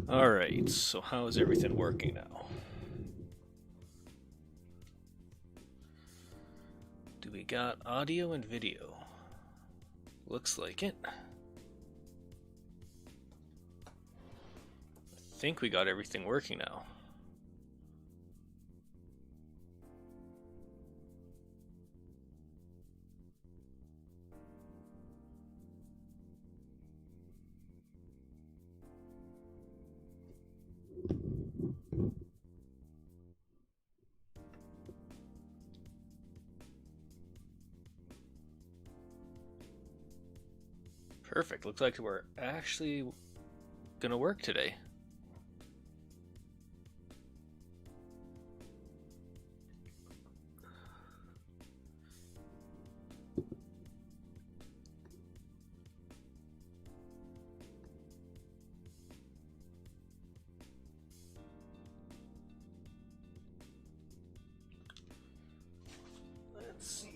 Alright, so how is everything working now? Do we got audio and video? Looks like it. I think we got everything working now. Perfect. Looks like we're actually gonna work today. Let's see.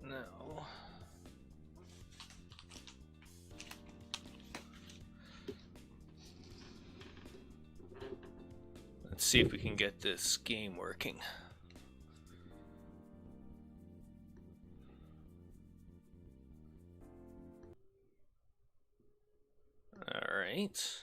Now, let's see if we can get this game working. All right.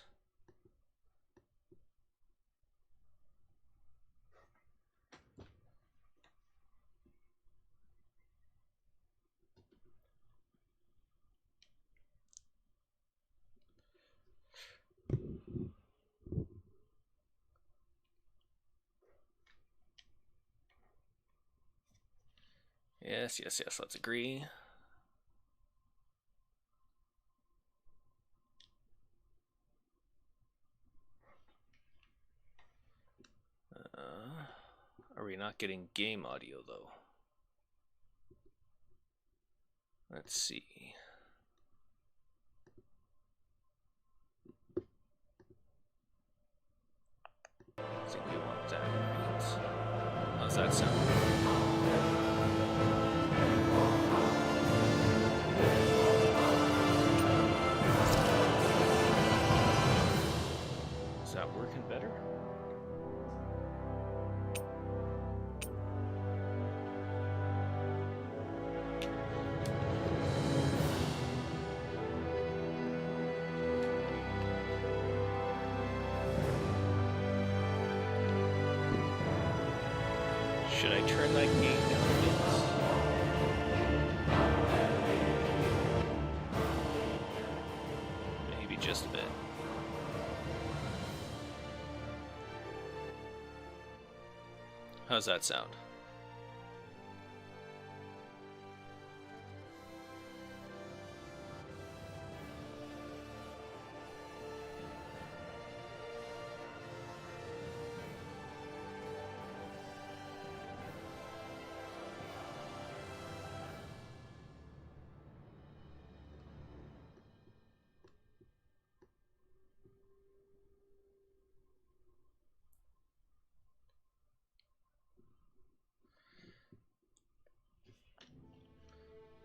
Yes, yes, yes, let's agree. Are we not getting game audio though? Let's see. I think we want that, right? How's that sound? Is that working better? Should I turn that gain down a bit? Maybe just a bit. How's that sound?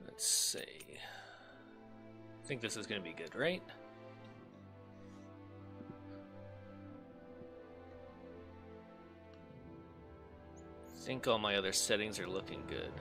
Let's see. I think this is going to be good, right? I think all my other settings are looking good.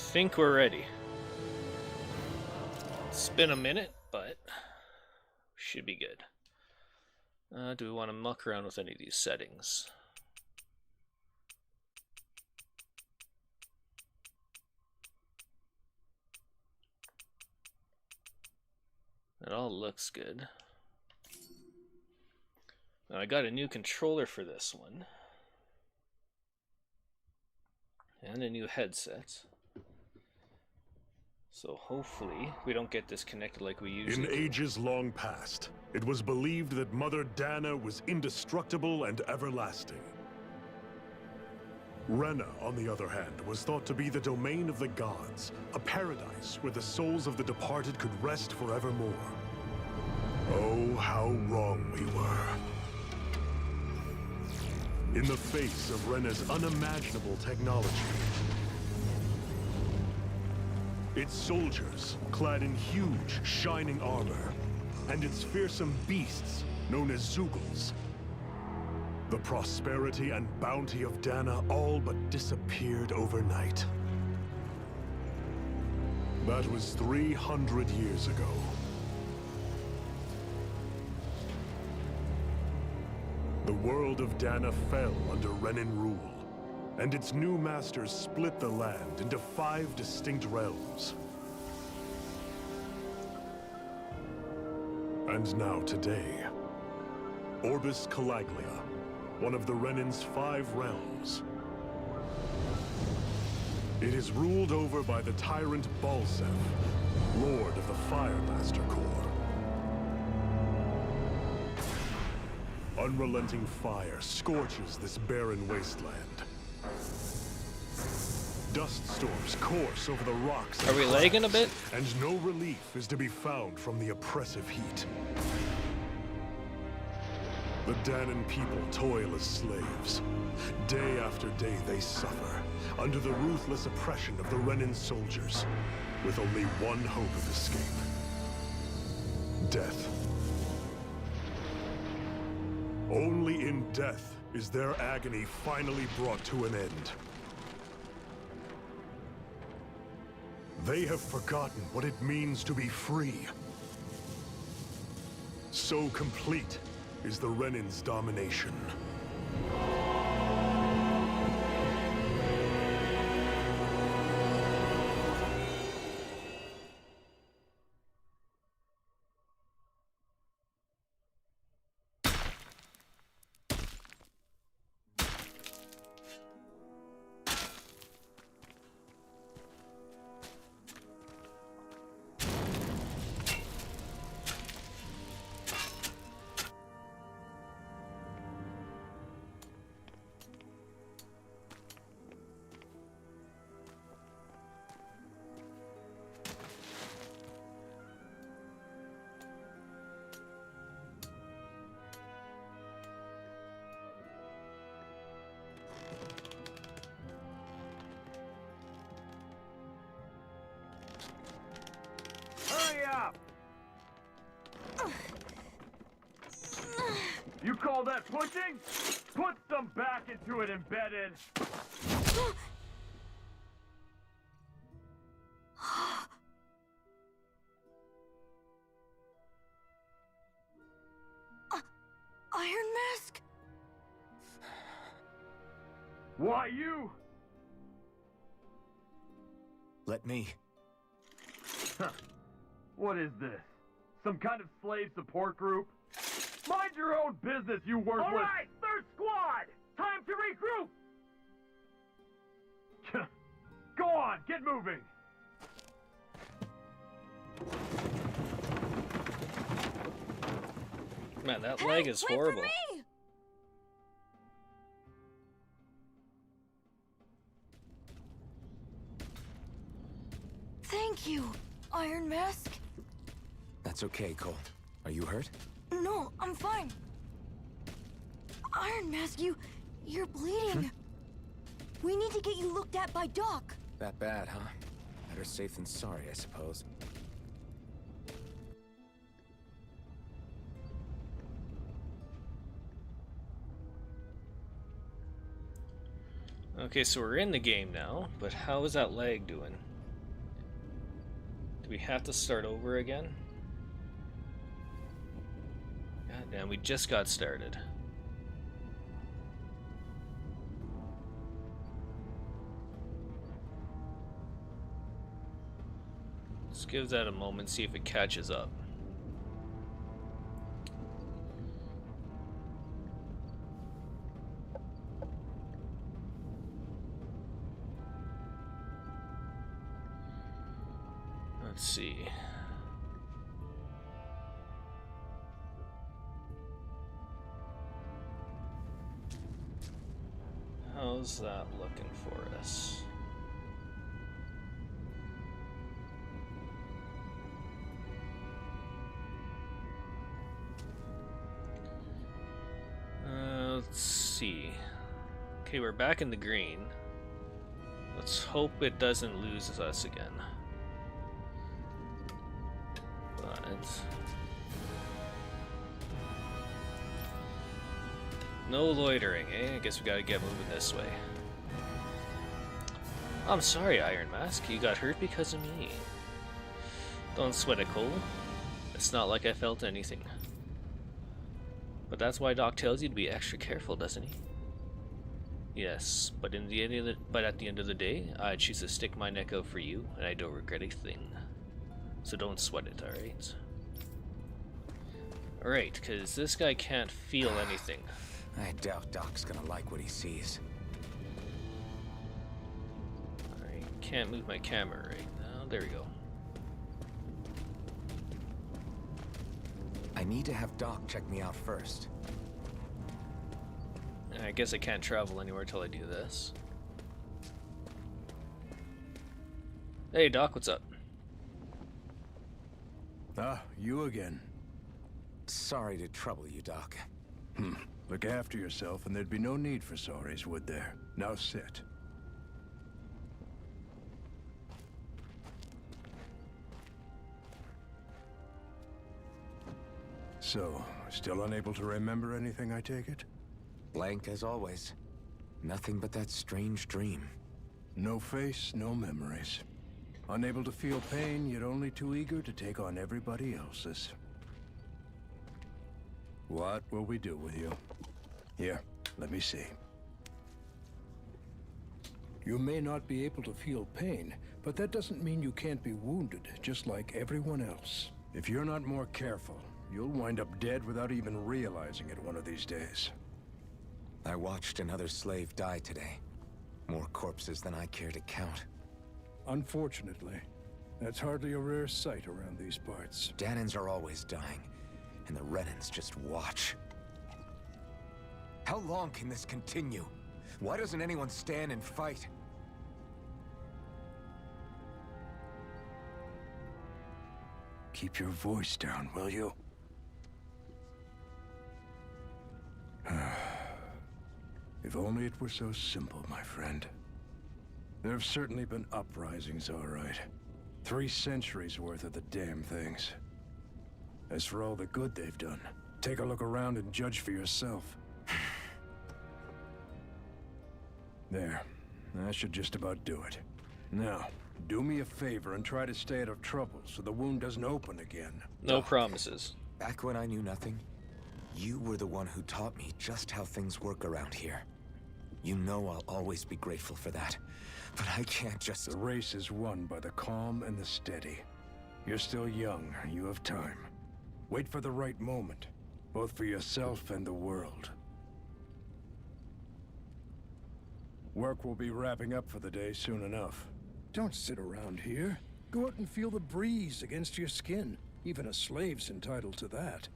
think we're ready. It's been a minute, but should be good. Do we want to muck around with any of these settings? It all looks good. Now I got a new controller for this one. And a new headset. So hopefully we don't get disconnected like we usually do. In ages long past, it was believed that Mother Dana was indestructible and everlasting. Rena, on the other hand, was thought to be the domain of the gods, a paradise where the souls of the departed could rest forevermore. Oh, how wrong we were. In the face of Rena's unimaginable technology, its soldiers, clad in huge, shining armor, and its fearsome beasts, known as Zeugles, the prosperity and bounty of Dana all but disappeared overnight. That was 300 years ago. The world of Dana fell under Renan rule, and its new masters split the land into 5 distinct realms. And now today, Orbis Calaglia, one of the Renan's 5 realms. It is ruled over by the tyrant Balsef, Lord of the Firemaster Corps. Unrelenting fire scorches this barren wasteland. Dust storms course over the rocks. Are we lagging a bit? And no relief is to be found from the oppressive heat. The Danan people toil as slaves. Day after day they suffer, under the ruthless oppression of the Renan soldiers, with only one hope of escape. Death. Only in death is their agony finally brought to an end. They have forgotten what it means to be free. So complete is the Renan's domination. You call that pushing? Put some back into it, embedded. Iron Mask? Why you? Let me. Huh. What is this? Some kind of slave support group? Mind your own business, you worthless... All right, third squad! Time to regroup! Go on, get moving! Man, that leg is horrible. Wait for me! Thank you, Iron Mask. That's okay, Cole. Are you hurt? No, I'm fine. Iron Mask, you're bleeding. We need to get you looked at by Doc. That bad, huh? Better safe than sorry, I suppose. Okay, so we're in the game now, but how is that leg doing? Do we have to start over again? God damn, we just got started. Let's give that a moment, see if it catches up. Let's see. How's that looking for us? Let's see. Okay, we're back in the green. Let's hope it doesn't lose us again. But no loitering, eh? I guess we gotta get moving this way. I'm sorry, Iron Mask. You got hurt because of me. Don't sweat it, Cole. It's not like I felt anything. But that's why Doc tells you to be extra careful, doesn't he? Yes, but at the end of the day, I choose to stick my neck out for you, and I don't regret a thing. So don't sweat it, alright? Alright, because this guy can't feel anything. I doubt Doc's gonna like what he sees. Alright, can't move my camera right now. There we go. I need to have Doc check me out first. I guess I can't travel anywhere till I do this. Hey Doc, what's up? Ah, you again. Sorry to trouble you, Doc. Look after yourself and there'd be no need for sorries, would there? Now sit. So, still unable to remember anything, I take it? Blank as always. Nothing but that strange dream. No face, no memories. Unable to feel pain, yet only too eager to take on everybody else's. What will we do with you? Here, let me see. You may not be able to feel pain, but that doesn't mean you can't be wounded, just like everyone else. If you're not more careful, you'll wind up dead without even realizing it one of these days. I watched another slave die today. More corpses than I care to count. Unfortunately, that's hardly a rare sight around these parts. Danans are always dying, and the Renans just watch. How long can this continue? Why doesn't anyone stand and fight? Keep your voice down, will you? If only it were so simple, my friend. There have certainly been uprisings, all right. 3 centuries worth of the damn things. As for all the good they've done, take a look around and judge for yourself. There. That should just about do it. Now, do me a favor and try to stay out of trouble so the wound doesn't open again. No promises. Back when I knew nothing, you were the one who taught me just how things work around here. You know I'll always be grateful for that. But I can't just... The race is won by the calm and the steady. You're still young. You have time. Wait for the right moment, both for yourself and the world. Work will be wrapping up for the day soon enough. Don't sit around here. Go out and feel the breeze against your skin. Even a slave's entitled to that.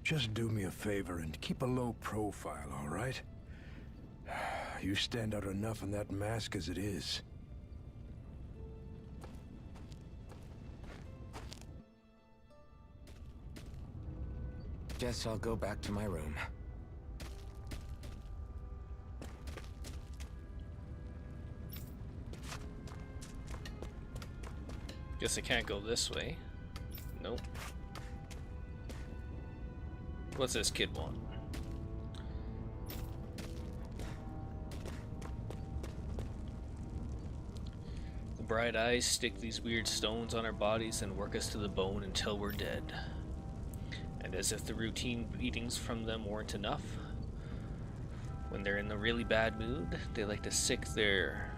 Just do me a favor and keep a low profile, all right? You stand out enough in that mask as it is. Guess I'll go back to my room. Guess I can't go this way. Nope. What's this kid want? The bright eyes stick these weird stones on our bodies and work us to the bone until we're dead. And as if the routine beatings from them weren't enough, when they're in a really bad mood, they like to sick their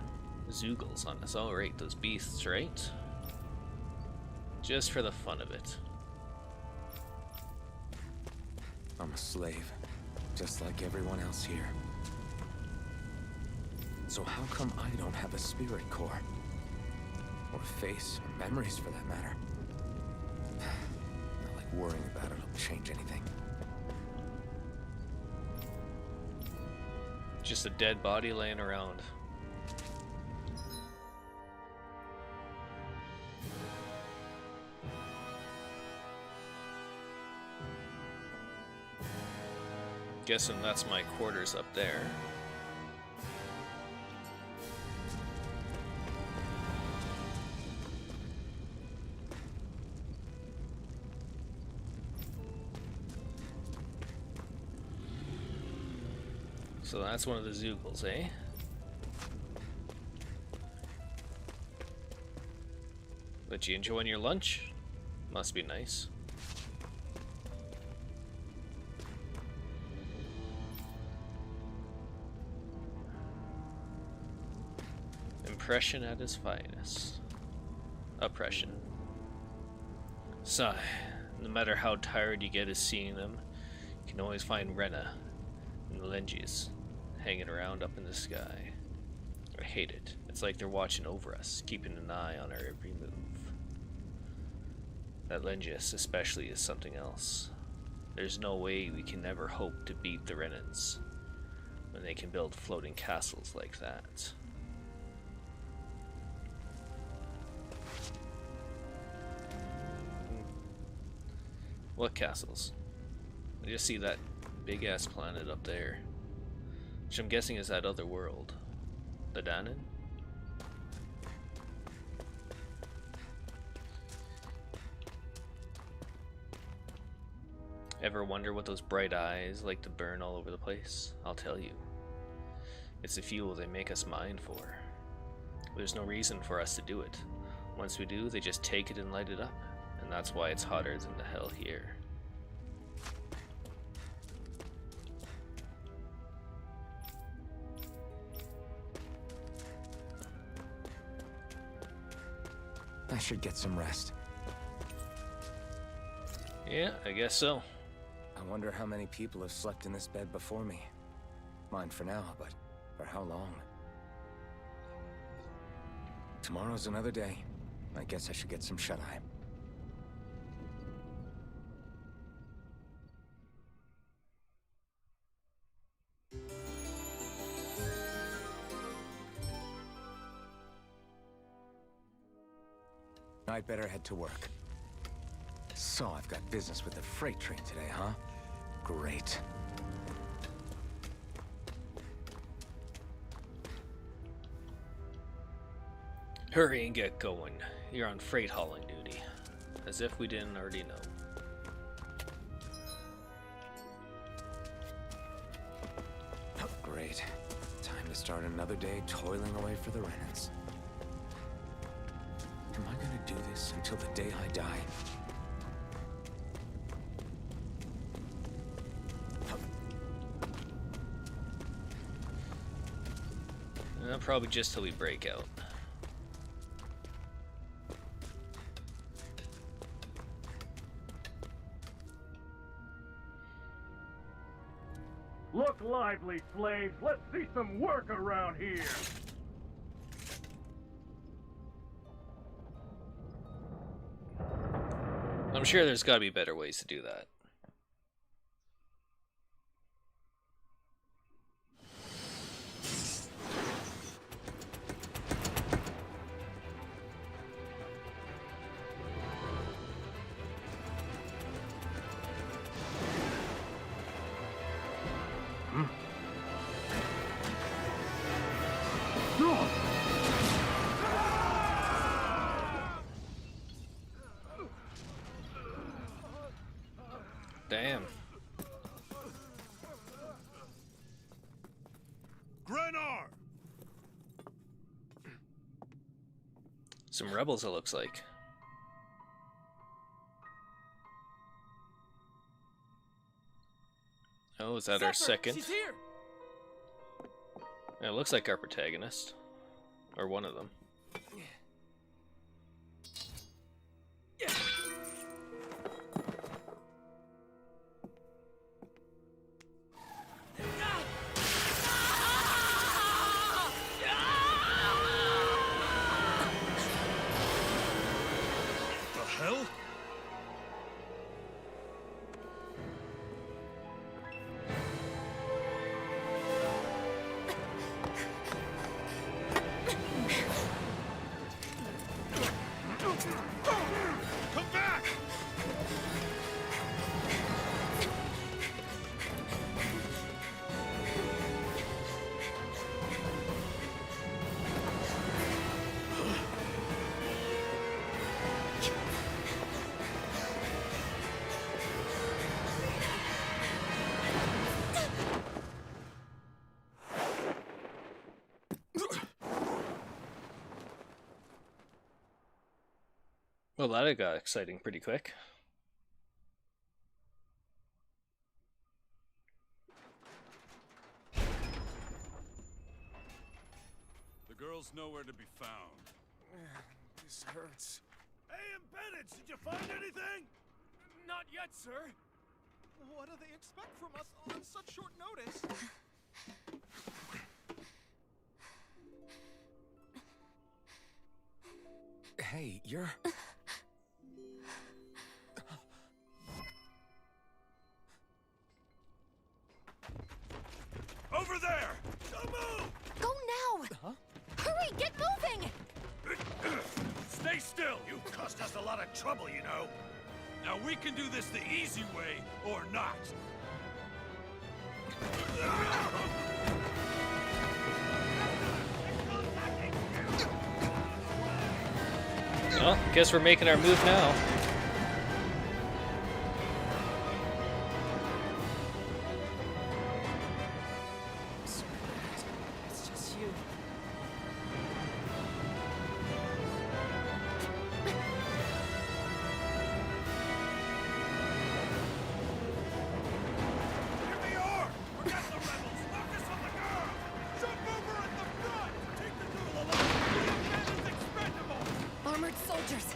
Zeugles on us. Oh, right, those beasts, right? Just for the fun of it. I'm a slave, just like everyone else here. So how come I don't have a spirit core? Or a face, or memories for that matter? Not like worrying about it'll change anything. Just a dead body laying around. Guessing that's my quarters up there. So that's one of the Zeugles, eh? But you enjoying your lunch? Must be nice. Impression at its finest. Oppression. Sigh. No matter how tired you get of seeing them, you can always find Rena and the Lenges hanging around up in the sky. I hate it. It's like they're watching over us, keeping an eye on our every move. That Lenges especially is something else. There's no way we can ever hope to beat the Renans when they can build floating castles like that. What castles? I just see that big ass planet up there, which I'm guessing is that other world. The Danon? Ever wonder what those bright eyes like to burn all over the place? I'll tell you. It's the fuel they make us mine for. There's no reason for us to do it. Once we do, they just take it and light it up. And that's why it's hotter than the hell here. I should get some rest. Yeah, I guess so. I wonder how many people have slept in this bed before me. Mine for now, but for how long? Tomorrow's another day. I guess I should get some shut-eye. I'd better head to work. So I've got business with the freight train today, huh? Great. Hurry and get going. You're on freight hauling duty. As if we didn't already know. Oh, great. Time to start another day toiling away for the Renans. Am I gonna do this until the day I die? Probably just till we break out. Look lively, slaves. Let's see some work around here. I'm sure there's gotta be better ways to do that. Damn. Grenar! Some rebels, it looks like. Oh, is that our second? She's here. Yeah, it looks like our protagonist. Or one of them. The hell? Come back! Well, that got exciting pretty quick. The girl's nowhere to be found. This hurts. Hey, embedded, did you find anything? Not yet, sir. What do they expect from us on such short notice? Hey, you're... Over there! Don't move! Go now! Huh? Hurry, get moving! Stay still! You caused us a lot of trouble, you know. Now we can do this the easy way, or not. Well, guess we're making our move now. It's just you. Here we are! Forget the rebels! Focus on the girl! Jump over at the front! Take the girl along! The man is expendable! Armored soldiers!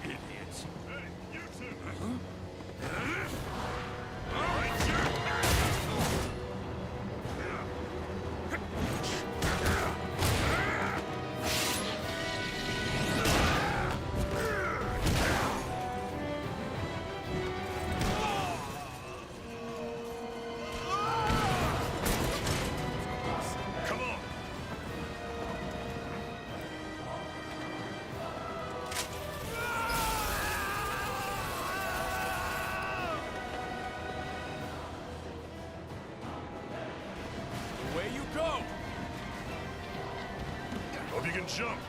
Idiots! Hey, you two! All right, come on! Away you go! Hope you can jump.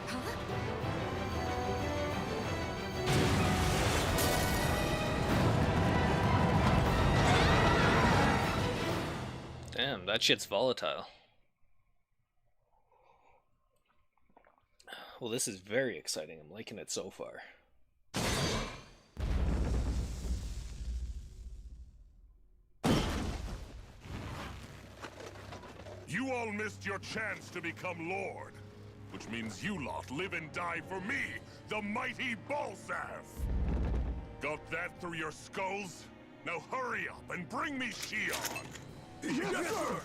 Damn, that shit's volatile. Well, this is very exciting. I'm liking it so far. You all missed your chance to become Lord, which means you lot live and die for me, the mighty Balsav. Got that through your skulls? Now hurry up and bring me Shion. Yes, sir!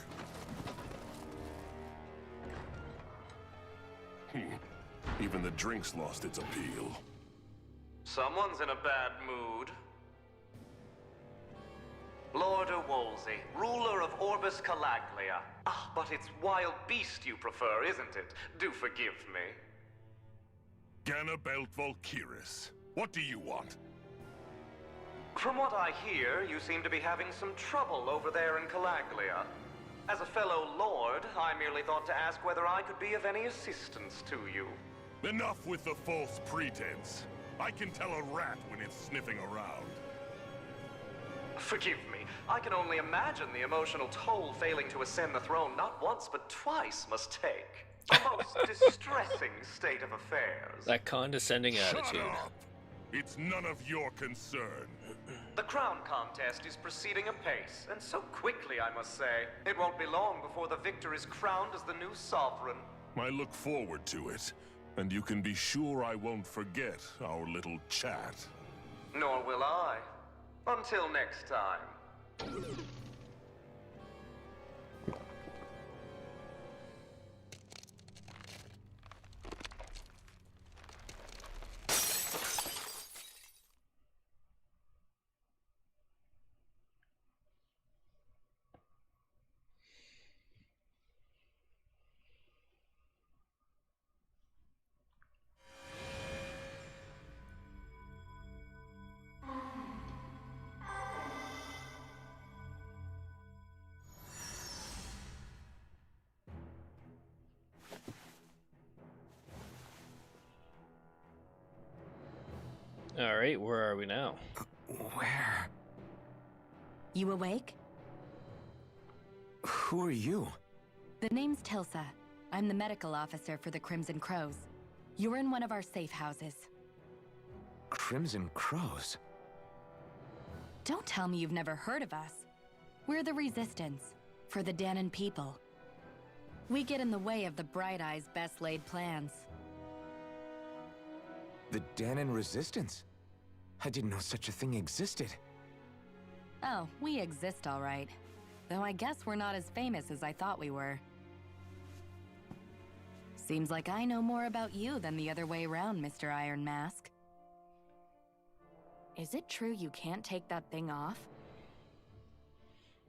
Even the drink's lost its appeal. Someone's in a bad mood. Lord Wolsey, ruler of Orbis Calaglia. Ah, but it's wild beast you prefer, isn't it? Do forgive me. Ganabelt Valkyris. What do you want? From what I hear, you seem to be having some trouble over there in Calaglia. As a fellow lord, I merely thought to ask whether I could be of any assistance to you. Enough with the false pretense. I can tell a rat when it's sniffing around. Forgive me, I can only imagine the emotional toll failing to ascend the throne not once but twice must take. A most distressing state of affairs. That condescending Shut attitude. up! It's none of your concern. The crown contest is proceeding apace, and so quickly, I must say. It won't be long before the victor is crowned as the new sovereign. I look forward to it, and you can be sure I won't forget our little chat. Nor will I. Until next time. Alright, where are we now? Where? You awake? Who are you? The name's Tilsa. I'm the medical officer for the Crimson Crows. You're in one of our safe houses. Crimson Crows? Don't tell me you've never heard of us. We're the Resistance, for the Danon people. We get in the way of the Bright Eye's best laid plans. The Danon Resistance? I didn't know such a thing existed. Oh, we exist all right. Though I guess we're not as famous as I thought we were. Seems like I know more about you than the other way around, Mr. Iron Mask. Is it true you can't take that thing off?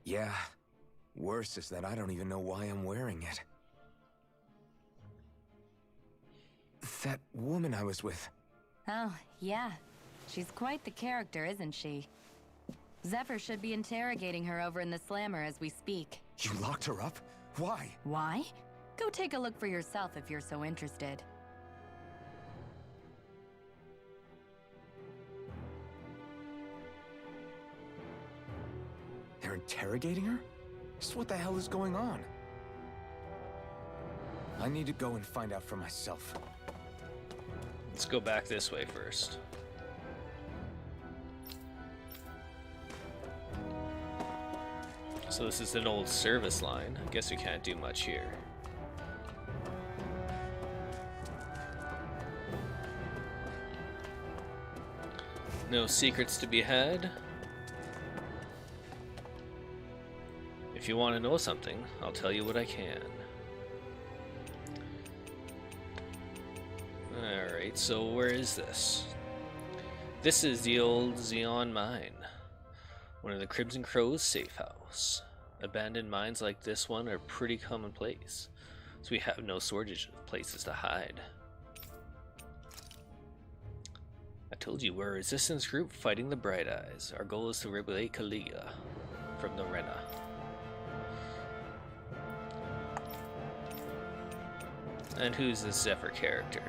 Yeah. Worse is that I don't even know why I'm wearing it. That woman I was with. Oh, yeah. She's quite the character, isn't she? Zephyr should be interrogating her over in the Slammer as we speak. You locked her up? Why? Why? Go take a look for yourself if you're so interested. They're interrogating her? Just what the hell is going on? I need to go and find out for myself. Let's go back this way first. So this is an old service line. I guess we can't do much here. No secrets to be had. If you want to know something, I'll tell you what I can. Alright, so where is this? This is the old Xeon mine. One of the Crimson Crow's safe house. Abandoned mines like this one are pretty commonplace, so we have no shortage of places to hide. I told you we're a resistance group fighting the Bright Eyes. Our goal is to liberate Caligula from the Rena. And who's this Zephyr character?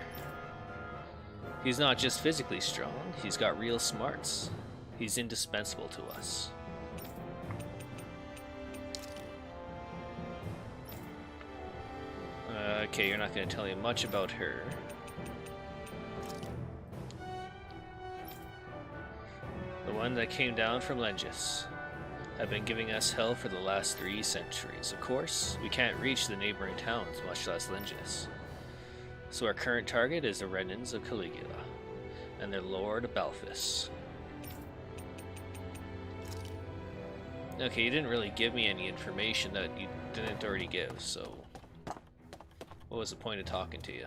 He's not just physically strong, he's got real smarts. He's indispensable to us. Okay, you're not going to tell me much about her. The one that came down from Lengis. Have been giving us hell for the last 3 centuries. Of course, we can't reach the neighboring towns, much less Lengis. So our current target is the Renans of Caligula and their Lord Balthus. Okay, you didn't really give me any information that you didn't already give, so what was the point of talking to you?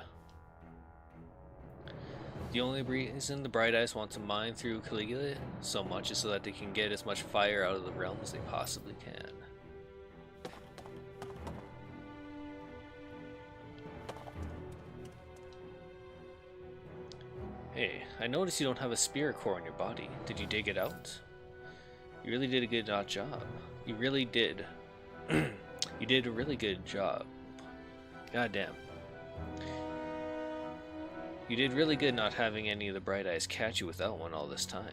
The only reason the Bright Eyes want to mine through Caligula so much is so that they can get as much fire out of the realm as they possibly can. Hey, I noticed you don't have a spirit core in your body. Did you dig it out? You really did a good job. You really did. You did a really good job. God damn. You did really good not having any of the Bright Eyes catch you without one all this time.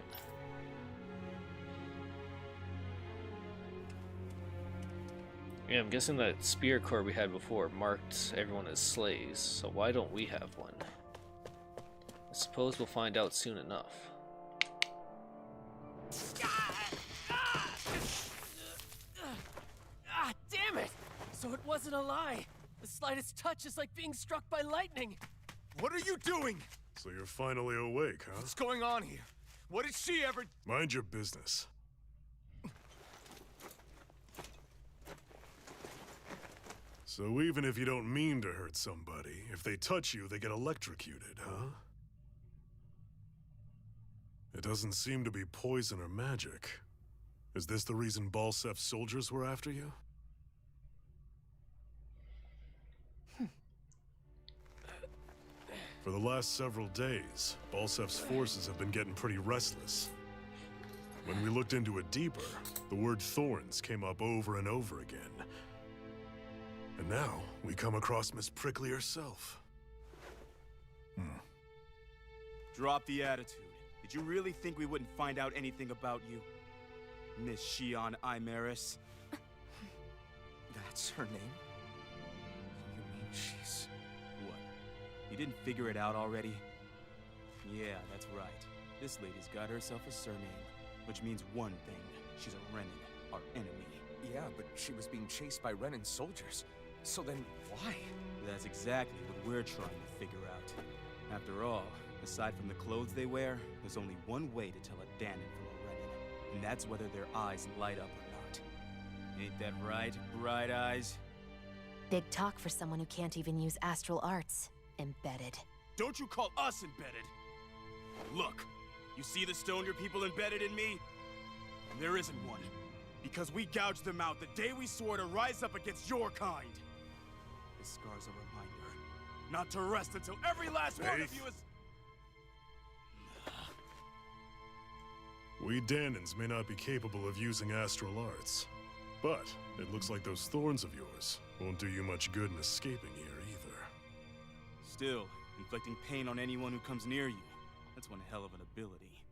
Yeah, I'm guessing that spirit core we had before marked everyone as slaves, so why don't we have one? I suppose we'll find out soon enough. Damn it! So it wasn't a lie. The slightest touch is like being struck by lightning. What are you doing? So you're finally awake, huh? What's going on here? What did she ever... Mind your business. So even if you don't mean to hurt somebody, if they touch you, they get electrocuted, huh? It doesn't seem to be poison or magic. Is this the reason Balsef's soldiers were after you? For the last several days, Balsef's forces have been getting pretty restless. When we looked into it deeper, the word thorns came up over and over again. And now, we come across Miss Prickly herself. Drop the attitude. Did you really think we wouldn't find out anything about you? Miss Shion Imaris? That's her name? You mean she's... what? You didn't figure it out already? Yeah, that's right. This lady's got herself a surname, which means one thing. She's a Renin, our enemy. Yeah, but she was being chased by Renin soldiers. So then, why? That's exactly what we're trying to figure out. After all, aside from the clothes they wear, there's only one way to tell a Danon from a Renin, and that's whether their eyes light up or not. Ain't that right, Bright Eyes? Big talk for someone who can't even use astral arts. Embedded. Don't you call us embedded! Look, you see the stoner people embedded in me? There isn't one. Because we gouged them out the day we swore to rise up against your kind. This scar's a reminder, not to rest until every last one of you is... We Danons may not be capable of using astral arts, but it looks like those thorns of yours won't do you much good in escaping here either. Still, inflicting pain on anyone who comes near you, that's one hell of an ability.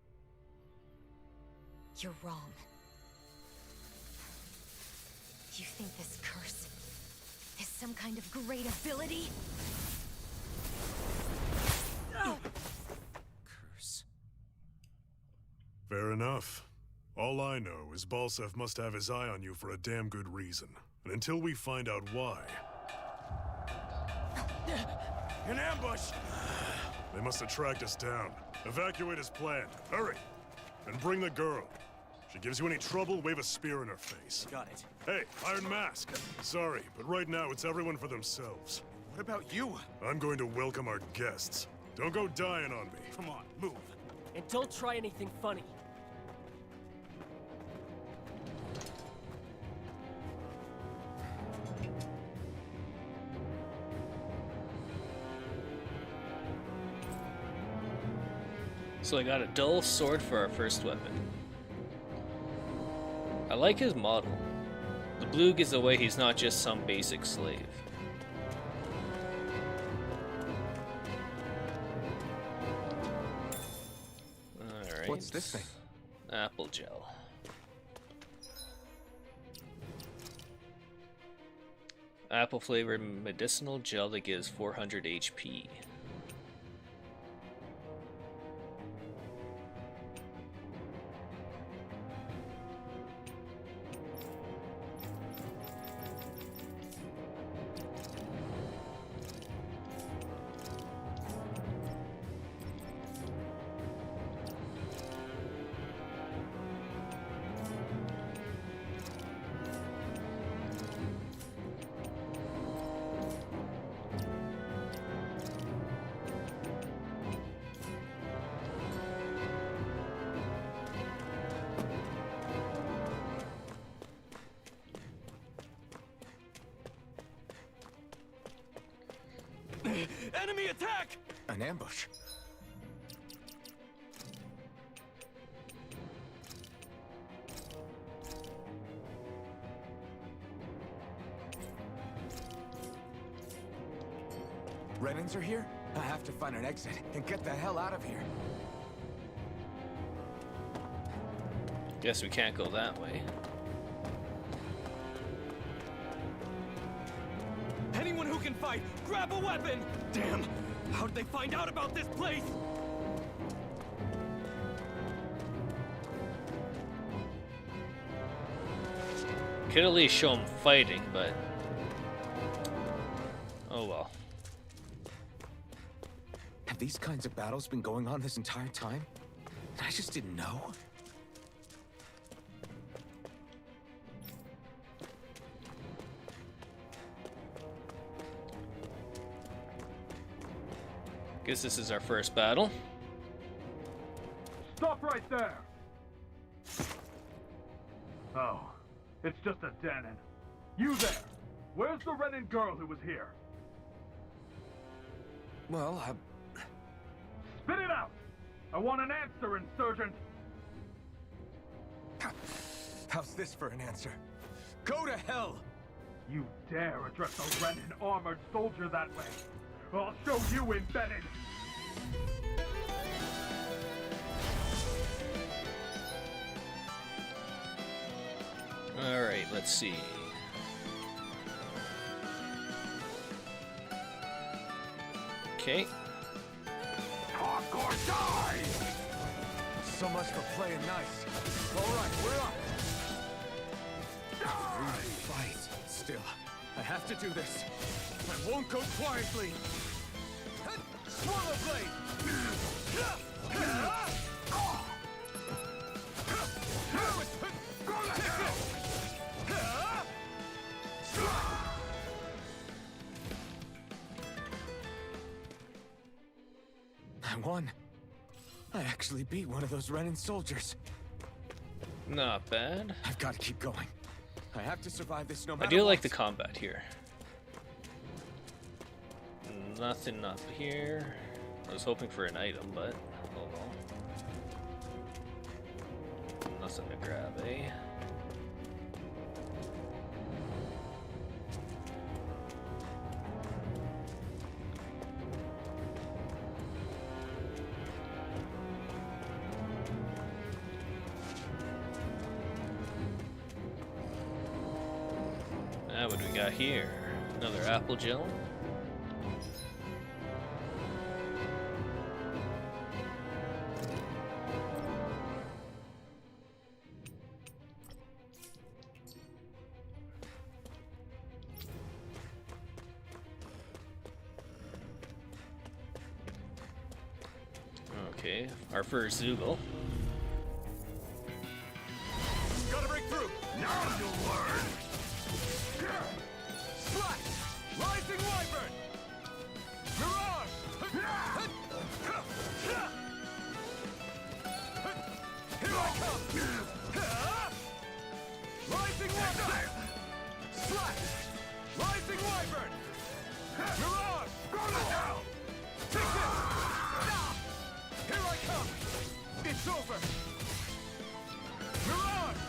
You're wrong. You think this curse is some kind of great ability? Curse. Fair enough. All I know is Balsef must have his eye on you for a damn good reason. And until we find out why... An ambush! They must have tracked us down. Evacuate as planned. Hurry! And bring the girl. If she gives you any trouble, wave a spear in her face. Got it. Hey, Iron Mask! Sorry, but right now it's everyone for themselves. What about you? I'm going to welcome our guests. Don't go dying on me. Come on, move. And don't try anything funny. So I got a dull sword for our first weapon. I like his model. The blue gives away he's not just some basic slave. Alright. What's this thing? Apple gel. Apple flavored medicinal gel that gives 400 HP. Enemy attack! An ambush. are here? I have to find an exit and get the hell out of here. Guess we can't go that way. Anyone who can fight, grab a weapon! Damn! How did they find out about this place? Could at least show them fighting, but oh well. Have these kinds of battles been going on this entire time? I just didn't know. Guess this is our first battle. Stop right there! Oh, it's just a Danon. You there! Where's the Renin girl who was here? Well, Spit it out! I want an answer, Insurgent! how's this for an answer? Go to hell! You dare address a Renin armored soldier that way? I'll show you, embedded! Alright, let's see. Okay. Talk or die! So much for playing nice. Alright, we're up. We fight. Still, I have to do this. I won't go quietly. Swallow blade! I won. I actually beat one of those Renin soldiers. Not bad. I've got to keep going. I have to survive this no I matter do like what. the combat here. Nothing up here. I was hoping for an item, but oh well. Nothing to grab, eh? Now what do we got here? Another apple gel. Okay, our first Zoogle. Gotta break through! Now you'll learn! Slash! Rising Wyvern! Mirage! Here I come! Rising Wyvern! Slash! Rising Wyvern! Mirage! Go down! Take this! Here I come! It's over! Mirage!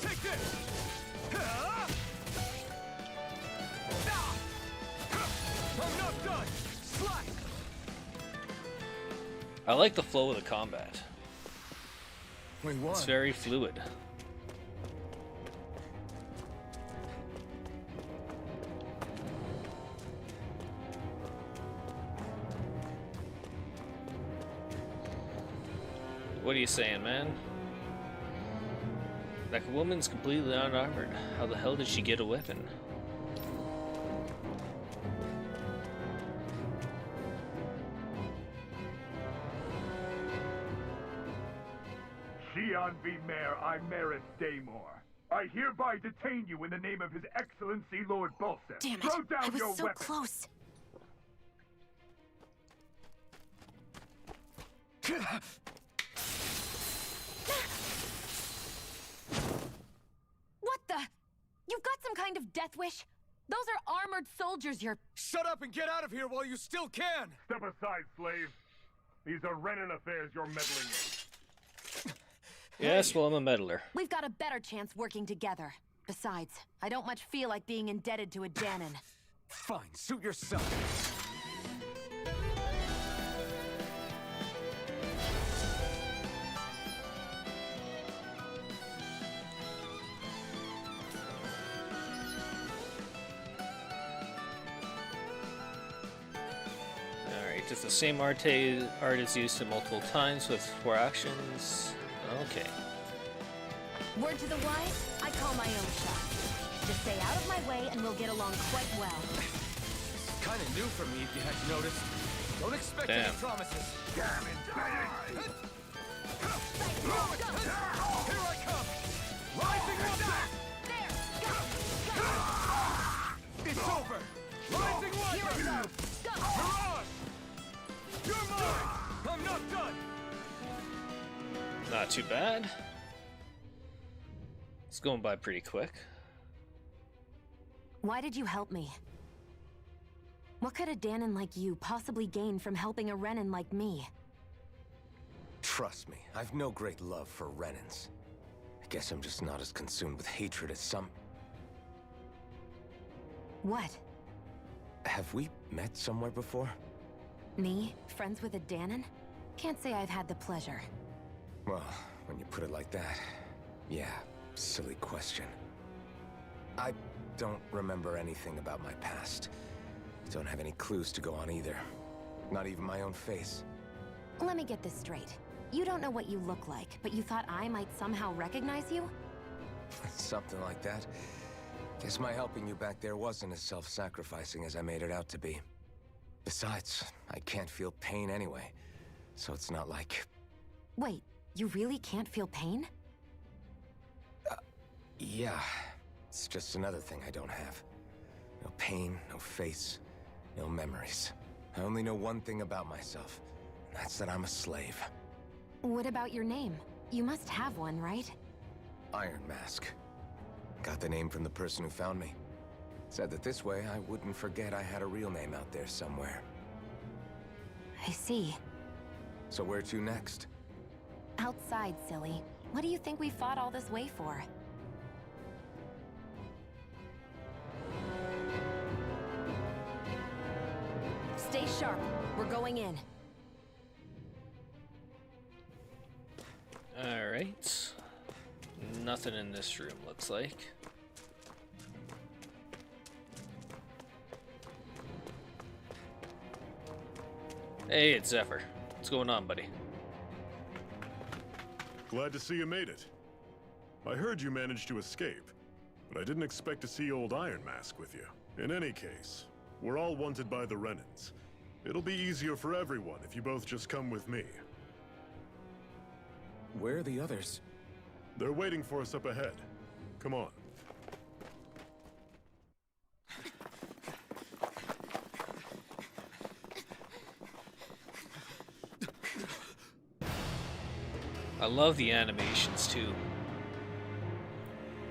Take this! I'm not done! Slash! I like the flow of the combat. We won. It's very fluid. What are you saying, man? That woman's completely unarmored. How the hell did she get a weapon? Shion V. Mayor, I Merit Daymore. I hereby detain you in the name of His Excellency Lord Bolson. Damn it! Throw down I was your so weapon. close. What the? You've got some kind of death wish? Those are armored soldiers you're... Shut up and get out of here while you still can! Step aside, slave. These are Renin affairs you're meddling in. Yes, well, I'm a meddler. We've got a better chance working together. Besides, I don't much feel like being indebted to a Danon. Fine, suit yourself. Alright, just the same art is used multiple times with 4 actions. Okay. Word to the wise, I call my own shot. Just stay out of my way and we'll get along quite well. This is kind of new for me, if you hadn't noticed. Don't expect any promises. Damn it, Here I come! Rising one! There! Go! It's over! Rising one! Here we go! Go! Mirage! You're mine! I'm not done! Not too bad. It's going by pretty quick. Why did you help me? What could a Danon like you possibly gain from helping a Renan like me? Trust me, I've no great love for Renans. I guess I'm just not as consumed with hatred as some... What? Have we met somewhere before? Me? Friends with a Danon? Can't say I've had the pleasure. Well, when you put it like that, yeah, silly question. I don't remember anything about my past. Don't have any clues to go on either. Not even my own face. Let me get this straight. You don't know what you look like, but you thought I might somehow recognize you? Something like that. Guess my helping you back there wasn't as self-sacrificing as I made it out to be. Besides, I can't feel pain anyway, so it's not like... Wait, you really can't feel pain? Yeah. It's just another thing I don't have. No pain, no face, no memories. I only know one thing about myself, and that's that I'm a slave. What about your name? You must have one, right? Iron Mask. Got the name from the person who found me. Said that this way I wouldn't forget I had a real name out there somewhere. I see. So where to next? Outside, silly. What do you think we fought all this way for? Stay sharp. We're going in. Alright. Nothing in this room, looks like. Hey, it's Zephyr. What's going on, buddy? Glad to see you made it. I heard you managed to escape, but I didn't expect to see old Iron Mask with you. In any case, we're all wanted by the Renans. It'll be easier for everyone if you both just come with me. Where are the others? They're waiting for us up ahead. Come on. I love the animations too.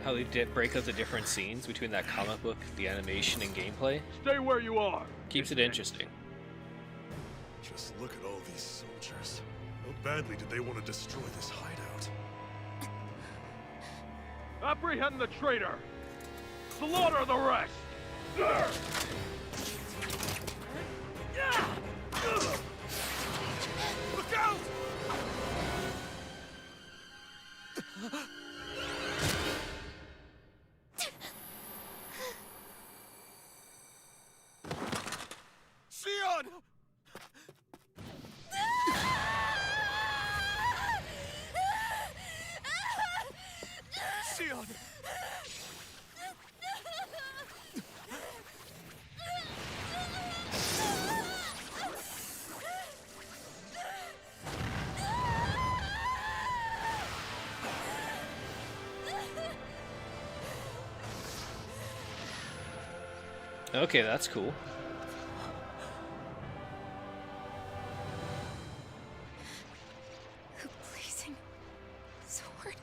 How they did break up the different scenes between that comic book, the animation, and gameplay. Stay where you are. Keeps it interesting. Just look at all these soldiers. How badly did they want to destroy this hideout? Apprehend the traitor. Slaughter the rest. Look out! Sion! Sion! Okay, that's cool. A blazing sword.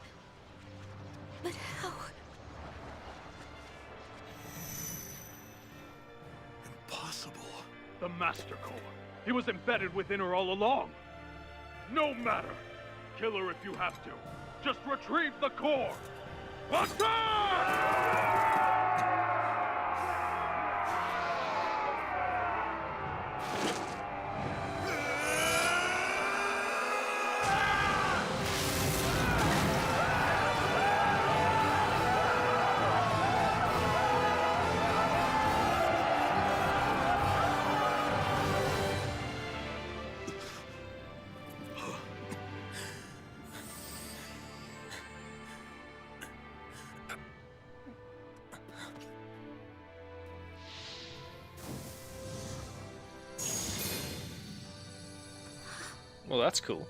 But how? Impossible. The Master Core. He was embedded within her all along. No matter. Kill her if you have to. Just retrieve the core. Attack! Well, that's cool.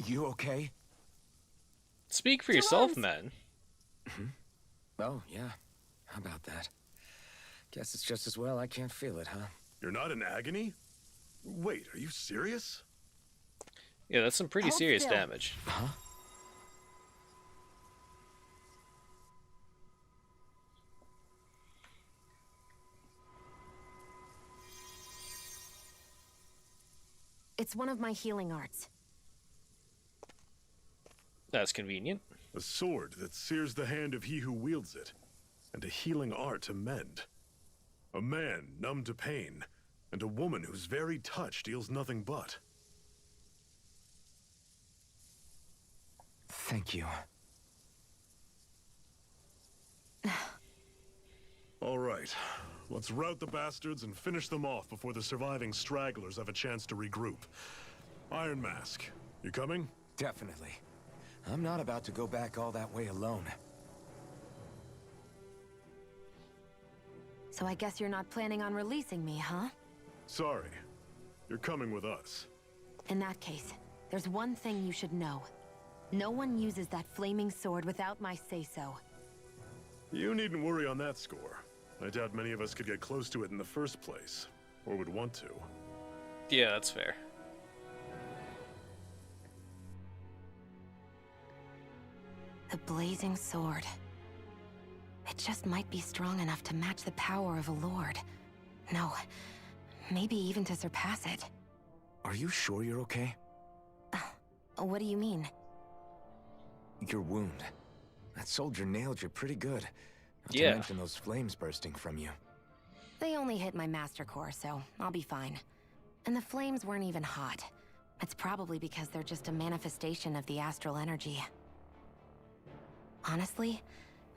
You okay? Speak for yourself, man. Oh, yeah. How about that? Guess it's just as well I can't feel it, huh? You're not in agony? Wait, are you serious? Yeah, that's some pretty Hold serious still. damage. Huh? It's one of my healing arts. That's convenient. A sword that sears the hand of he who wields it, and a healing art to mend. A man numb to pain, and a woman whose very touch deals nothing but. Thank you. All right, let's rout the bastards and finish them off before the surviving stragglers have a chance to regroup. Iron Mask, you coming? Definitely. I'm not about to go back all that way alone. So I guess you're not planning on releasing me, huh? Sorry, you're coming with us. In that case, there's one thing you should know. No one uses that flaming sword without my say-so. You needn't worry on that score. I doubt many of us could get close to it in the first place, or would want to. Yeah, that's fair. The blazing sword. It just might be strong enough to match the power of a lord. No, maybe even to surpass it. Are you sure you're okay? What do you mean? Your wound. That soldier nailed you pretty good. Not Yeah. to mention those flames bursting from you. They only hit my master core, so I'll be fine. And the flames weren't even hot. It's probably because they're just a manifestation of the astral energy. Honestly,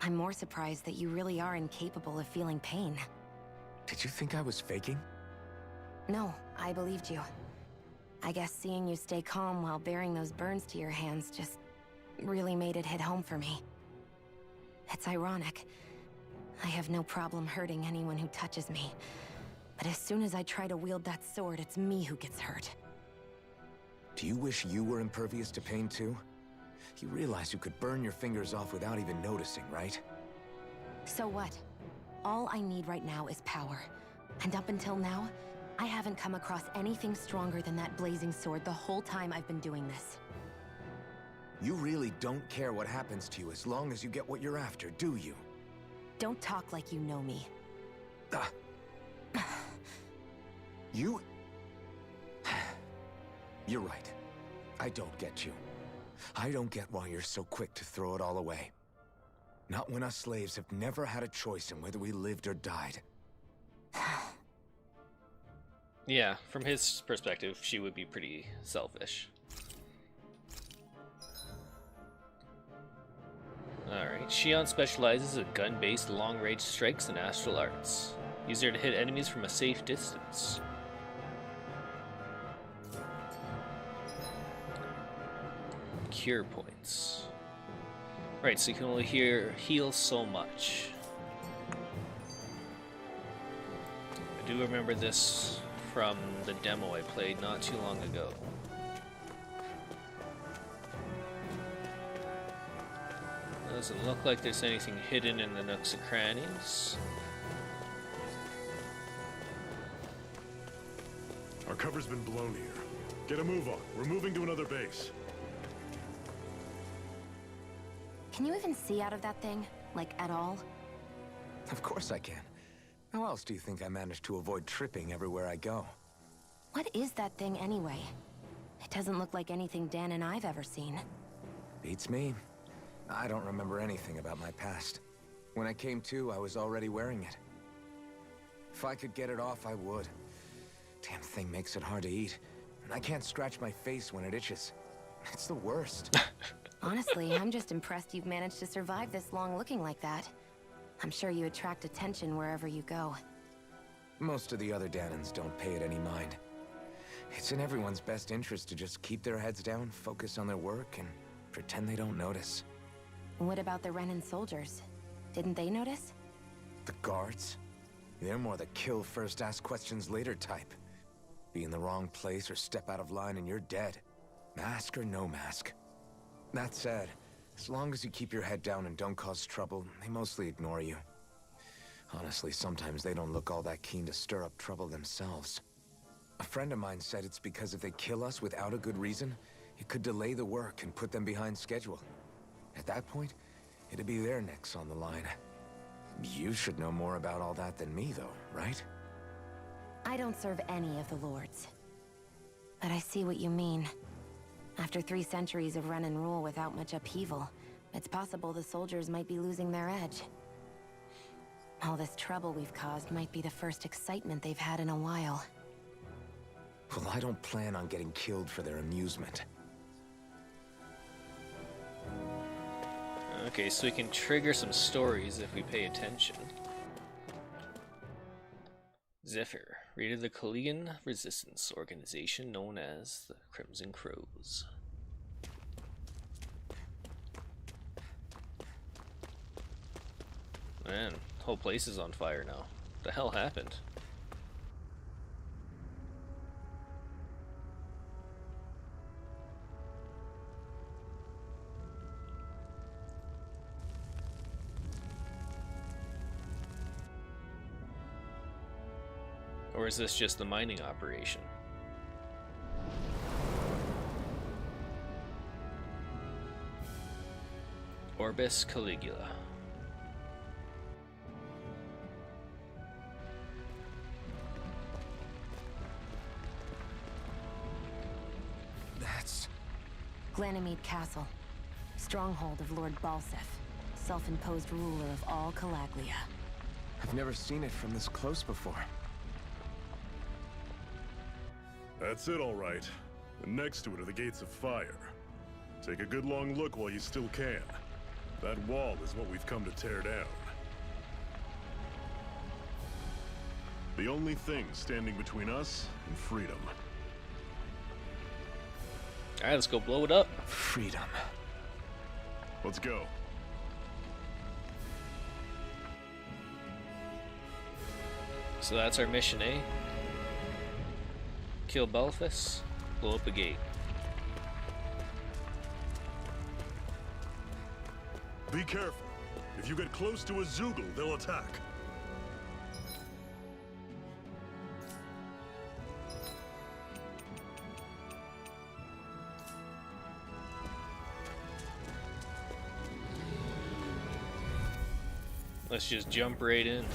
I'm more surprised that you really are incapable of feeling pain. Did you think I was faking? No, I believed you. I guess seeing you stay calm while bearing those burns to your hands just really made it hit home for me. It's ironic. I have no problem hurting anyone who touches me. But as soon as I try to wield that sword, it's me who gets hurt. Do you wish you were impervious to pain too? You realize you could burn your fingers off without even noticing, right? So what? All I need right now is power. And up until now, I haven't come across anything stronger than that blazing sword the whole time I've been doing this. You really don't care what happens to you as long as you get what you're after, do you? Don't talk like you know me. You... You're right. I don't get you. I don't get why you're so quick to throw it all away. Not when us slaves have never had a choice in whether we lived or died. Yeah, from his perspective, she would be pretty selfish. Alright, Shion specializes in gun-based long-range strikes and astral arts. Use her to hit enemies from a safe distance. Cure points. Right, so you can only heal so much. I do remember this from the demo I played not too long ago. Doesn't look like there's anything hidden in the nooks and crannies. Our cover's been blown here. Get a move on. We're moving to another base. Can you even see out of that thing? Like, at all? Of course I can. How else do you think I managed to avoid tripping everywhere I go? What is that thing anyway? It doesn't look like anything Dan and I've ever seen. Beats me. I don't remember anything about my past. When I came to, I was already wearing it. If I could get it off, I would. Damn thing makes it hard to eat. And I can't scratch my face when it itches. It's the worst. Honestly, I'm just impressed you've managed to survive this long looking like that. I'm sure you attract attention wherever you go. Most of the other Danans don't pay it any mind. It's in everyone's best interest to just keep their heads down, focus on their work, and pretend they don't notice. What about the Renan soldiers? Didn't they notice? The guards? They're more the kill first, ask questions later type. Be in the wrong place or step out of line and you're dead. Mask or no mask. That said, as long as you keep your head down and don't cause trouble, they mostly ignore you. Honestly, sometimes they don't look all that keen to stir up trouble themselves. A friend of mine said it's because if they kill us without a good reason, it could delay the work and put them behind schedule. At that point, it'd be their necks on the line. You should know more about all that than me, though, right? I don't serve any of the lords. But I see what you mean. After 3 centuries of run and rule without much upheaval, it's possible the soldiers might be losing their edge. All this trouble we've caused might be the first excitement they've had in a while. Well, I don't plan on getting killed for their amusement. Okay, so we can trigger some stories if we pay attention. Zephyr, raided the Collegian Resistance organization known as the Crimson Crows. Man, the whole place is on fire now. What the hell happened? Or is this just the mining operation? Orbis Caligula. That's... Glanimede Castle. Stronghold of Lord Balsef. Self-imposed ruler of all Calaglia. I've never seen it from this close before. That's it, all right. And next to it are the gates of fire. Take a good long look while you still can. That wall is what we've come to tear down. The only thing standing between us and freedom. Alright, let's go blow it up. Freedom. Let's go. So that's our mission, eh? Kill Balthus, blow up a gate. Be careful. If you get close to a Zoogle, they'll attack. Let's just jump right in.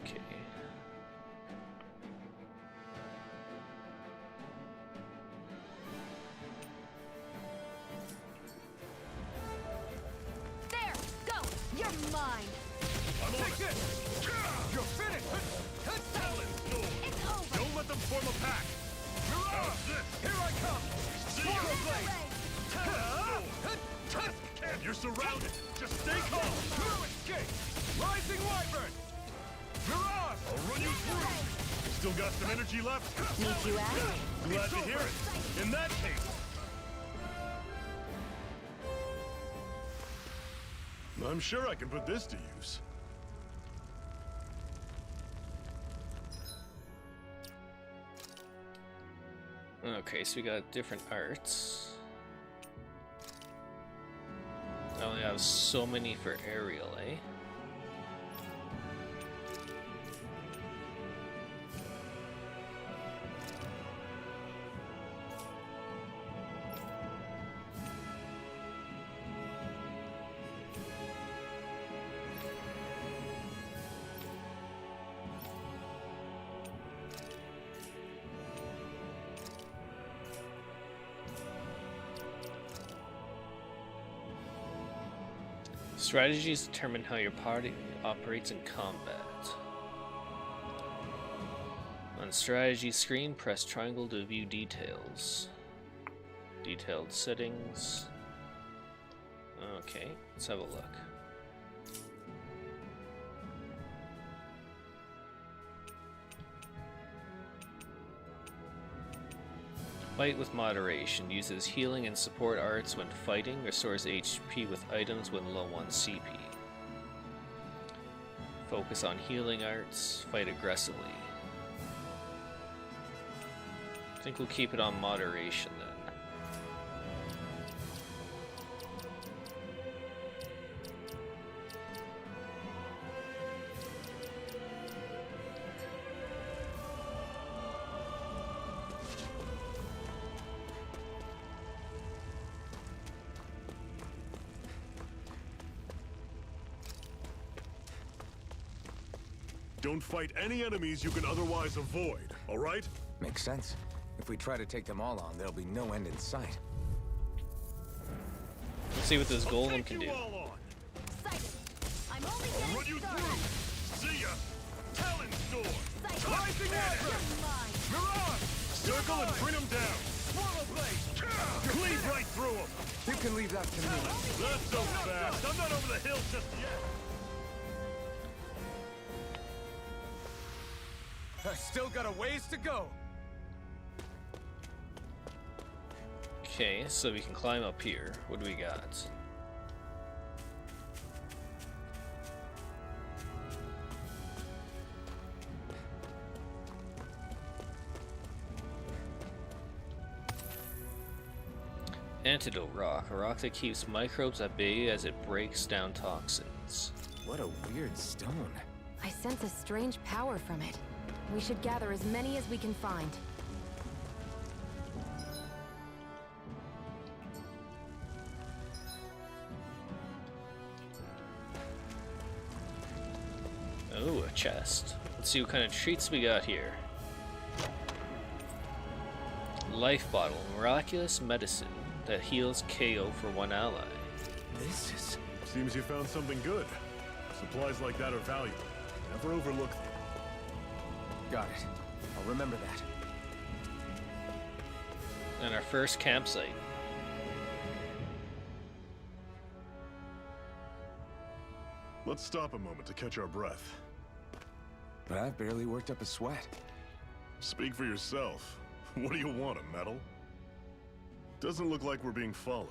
Okay. There! Go! You're mine! I'm on it. You're finished! It's over! Don't let them form a pack. How's this? Here I come! Zero blade. You're surrounded. Just stay calm. No escape! Rising Wyvern! Mirage! I'll run you through. Still got some energy left? Need you at? Glad to hear it. In that case... I'm sure I can put this to use. Okay, so we got different arts. I only have so many for aerial, eh? Strategies determine how your party operates in combat. On strategy screen, press triangle to view details. Detailed settings. Okay, let's have a look. Fight with moderation. Uses healing and support arts when fighting. Restores HP with items when low on CP. Focus on healing arts. Fight aggressively. I think we'll keep it on moderation then. Don't fight any enemies you can otherwise avoid, all right? Makes sense. If we try to take them all on, there'll be no end in sight. Let's see what this golem can do. I'm only getting Run you started. through! See ya! Talon Sword! Rising Azure! Mirage! Circle and bring them down! Swallow Blade! Cleave right through them! You can leave that to me. Not so fast! I'm not over the hill just yet! I still got a ways to go. Okay, so we can climb up here. What do we got? Antidote rock. A rock that keeps microbes at bay as it breaks down toxins. What a weird stone. I sense a strange power from it. We should gather as many as we can find. Oh, a chest. Let's see what kind of treats we got here. Life bottle. Miraculous medicine that heals KO for one ally. This is... Seems you found something good. Supplies like that are valuable. Never overlook them. Got it. I'll remember that. And our first campsite. Let's stop a moment to catch our breath. But I've barely worked up a sweat. Speak for yourself. What do you want, a medal? Doesn't look like we're being followed.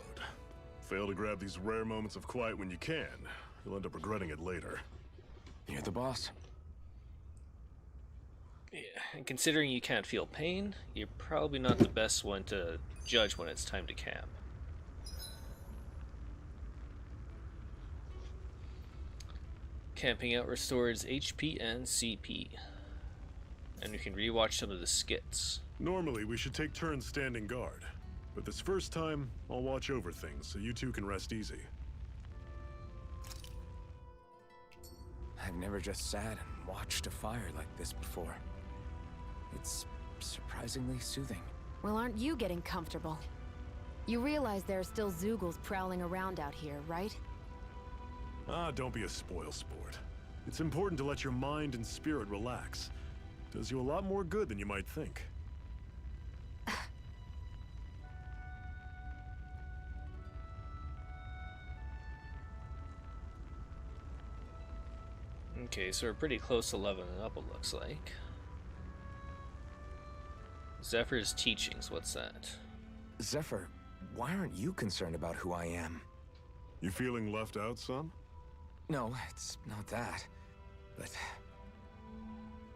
Fail to grab these rare moments of quiet when you can. You'll end up regretting it later. You're the boss. Yeah, and considering you can't feel pain, you're probably not the best one to judge when it's time to camp. Camping out restores HP and CP. And you can rewatch some of the skits. Normally, we should take turns standing guard. But this first time, I'll watch over things so you two can rest easy. I've never just sat and watched a fire like this before. It's surprisingly soothing. Well, aren't you getting comfortable? You realize there are still Zeugles prowling around out here, right? Ah, don't be a spoilsport. It's important to let your mind and spirit relax. Does you a lot more good than you might think. Okay, so we're pretty close to leveling up, it looks like. Zephyr's teachings, what's that? Zephyr, why aren't you concerned about who I am? You feeling left out, son? No, it's not that. But...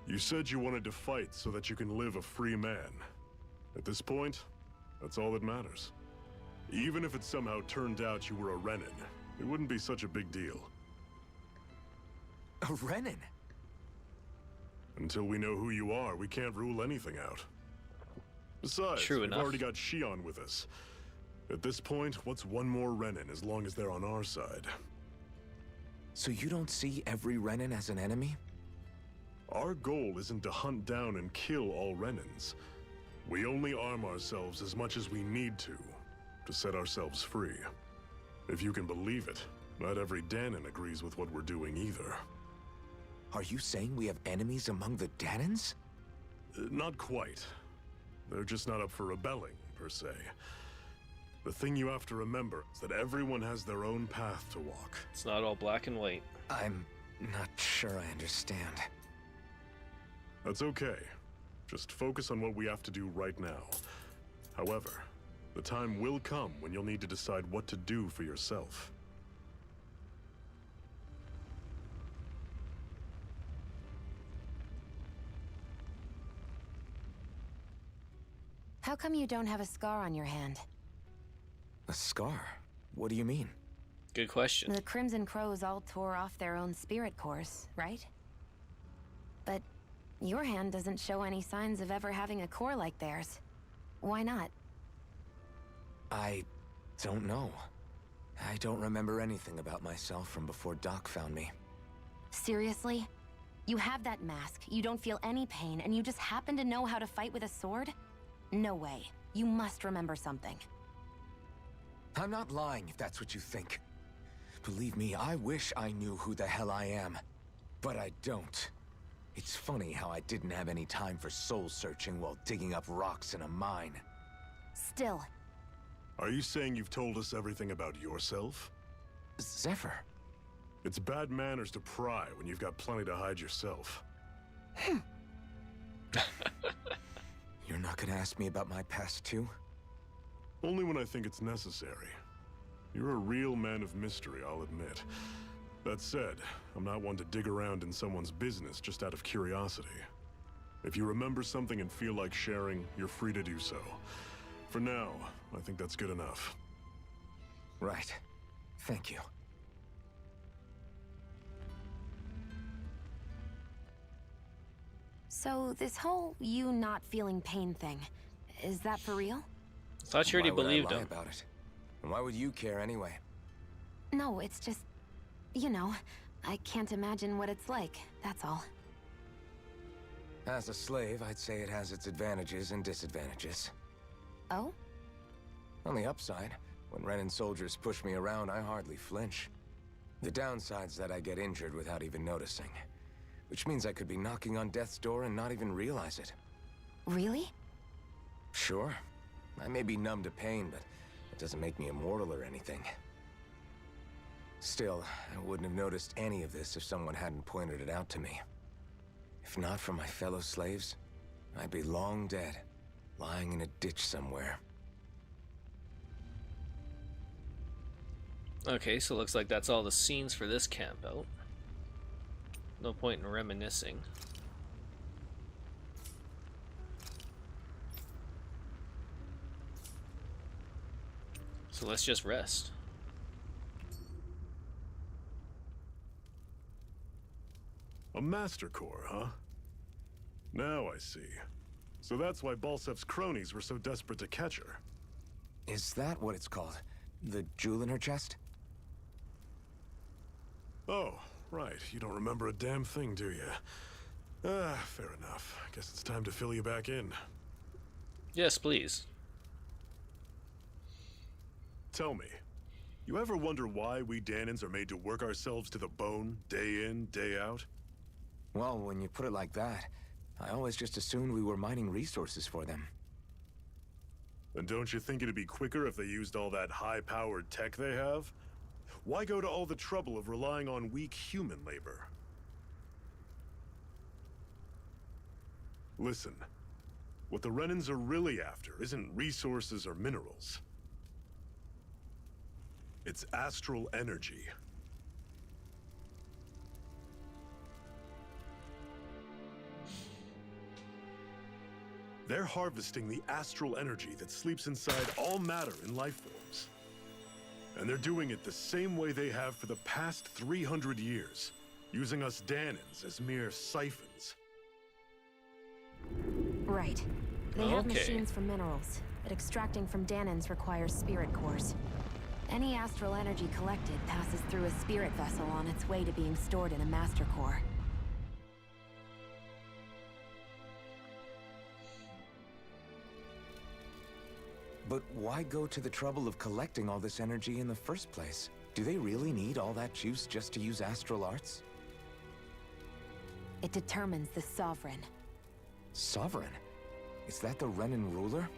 You said you wanted to fight so that you can live a free man. At this point, that's all that matters. Even if it somehow turned out you were a Renin, it wouldn't be such a big deal. A Renin? Until we know who you are, we can't rule anything out. Besides, True we've enough. already got Shion with us. At this point, what's one more Renin as long as they're on our side? So you don't see every Renin as an enemy? Our goal isn't to hunt down and kill all Renins. We only arm ourselves as much as we need to set ourselves free. If you can believe it, not every Danon agrees with what we're doing either. Are you saying we have enemies among the Danons? Not quite. They're just not up for rebelling, per se. The thing you have to remember is that everyone has their own path to walk. It's not all black and white. I'm not sure I understand. That's okay. Just focus on what we have to do right now. However, the time will come when you'll need to decide what to do for yourself. How come you don't have a scar on your hand? A scar? What do you mean? Good question. The Crimson Crows all tore off their own spirit cores, right? But your hand doesn't show any signs of ever having a core like theirs. Why not? I don't know. I don't remember anything about myself from before Doc found me. Seriously? You have that mask, you don't feel any pain, and you just happen to know how to fight with a sword? No way. You must remember something. I'm not lying if that's what you think. Believe me, I wish I knew who the hell I am. But I don't. It's funny how I didn't have any time for soul searching while digging up rocks in a mine. Still. Are you saying you've told us everything about yourself? Zephyr. It's bad manners to pry when you've got plenty to hide yourself. You're not gonna ask me about my past too? Only when I think it's necessary. You're a real man of mystery, I'll admit. That said, I'm not one to dig around in someone's business just out of curiosity. If you remember something and feel like sharing, you're free to do so. For now, I think that's good enough. Right. Thank you. So, this whole you not feeling pain thing, is that for real? Thought you already Why would I believed lie him. about it? And why would you care anyway? No, it's just... You know, I can't imagine what it's like, that's all. As a slave, I'd say it has its advantages and disadvantages. Oh? On the upside, when Renan soldiers push me around, I hardly flinch. The downside's that I get injured without even noticing. Which means I could be knocking on death's door and not even realize it. Really? Sure. I may be numb to pain, but it doesn't make me immortal or anything. Still, I wouldn't have noticed any of this if someone hadn't pointed it out to me. If not for my fellow slaves, I'd be long dead, lying in a ditch somewhere. Okay, so looks like that's all the scenes for this camp out. No point in reminiscing. So let's just rest. A Master Core, huh? Now I see. So that's why Balsef's cronies were so desperate to catch her. Is that what it's called? The jewel in her chest? Oh, right. You don't remember a damn thing, do you? Fair enough. Guess it's time to fill you back in. Yes, please. Tell me, you ever wonder why we Danans are made to work ourselves to the bone, day in, day out? Well, when you put it like that, I always just assumed we were mining resources for them. And don't you think it'd be quicker if they used all that high-powered tech they have? Why go to all the trouble of relying on weak human labor? Listen, what the Renans are really after isn't resources or minerals. It's astral energy. They're harvesting the astral energy that sleeps inside all matter in life forms. And they're doing it the same way they have for the past 300 years, using us Danans as mere siphons. Right. They have Okay. machines for minerals, but extracting from Danans requires spirit cores. Any astral energy collected passes through a spirit vessel on its way to being stored in a master core. But why go to the trouble of collecting all this energy in the first place? Do they really need all that juice just to use astral arts? It determines the Sovereign. Sovereign? Is that the Renan ruler?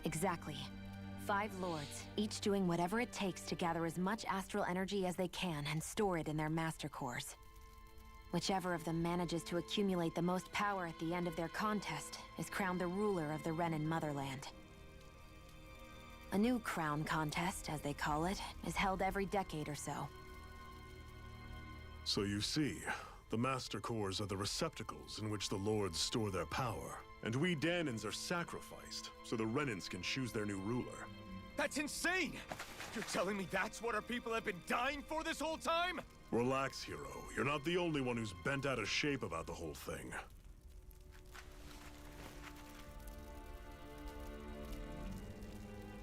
Exactly. 5 lords, each doing whatever it takes to gather as much astral energy as they can and store it in their master cores. Whichever of them manages to accumulate the most power at the end of their contest is crowned the ruler of the Renan motherland. A new crown contest, as they call it, is held every decade or so. So you see, the Master Cores are the receptacles in which the Lords store their power. And we Danans are sacrificed, so the Renans can choose their new ruler. That's insane! You're telling me that's what our people have been dying for this whole time? Relax, hero. You're not the only one who's bent out of shape about the whole thing.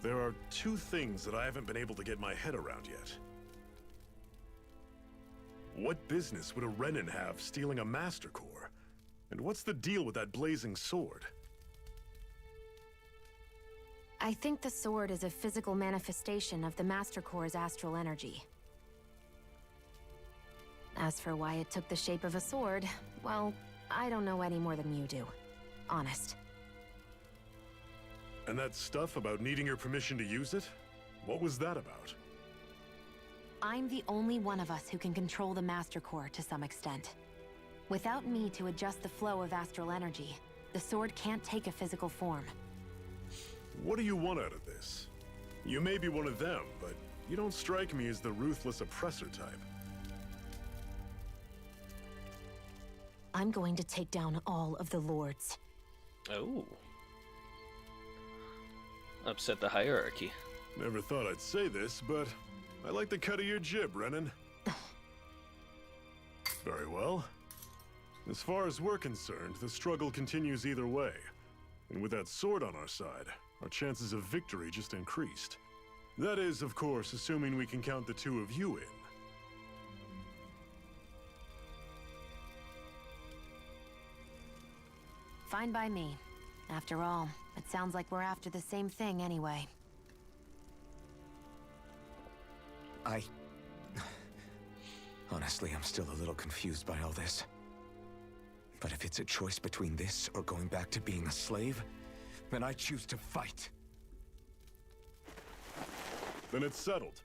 There are two things that I haven't been able to get my head around yet. What business would a Renan have stealing a Master Core? And what's the deal with that blazing sword? I think the sword is a physical manifestation of the Master Core's astral energy. As for why it took the shape of a sword, well, I don't know any more than you do. Honest. And that stuff about needing your permission to use it? What was that about? I'm the only one of us who can control the Master Core to some extent. Without me to adjust the flow of astral energy, the sword can't take a physical form. What do you want out of this? You may be one of them, but you don't strike me as the ruthless oppressor type. I'm going to take down all of the Lords. Oh. Upset the hierarchy. Never thought I'd say this, but I like the cut of your jib, Renan. Very well. As far as we're concerned, the struggle continues either way. And with that sword on our side, our chances of victory just increased. That is, of course, assuming we can count the two of you in. Fine by me. After all, it sounds like we're after the same thing anyway. Honestly, I'm still a little confused by all this. But if it's a choice between this or going back to being a slave, then I choose to fight. Then it's settled.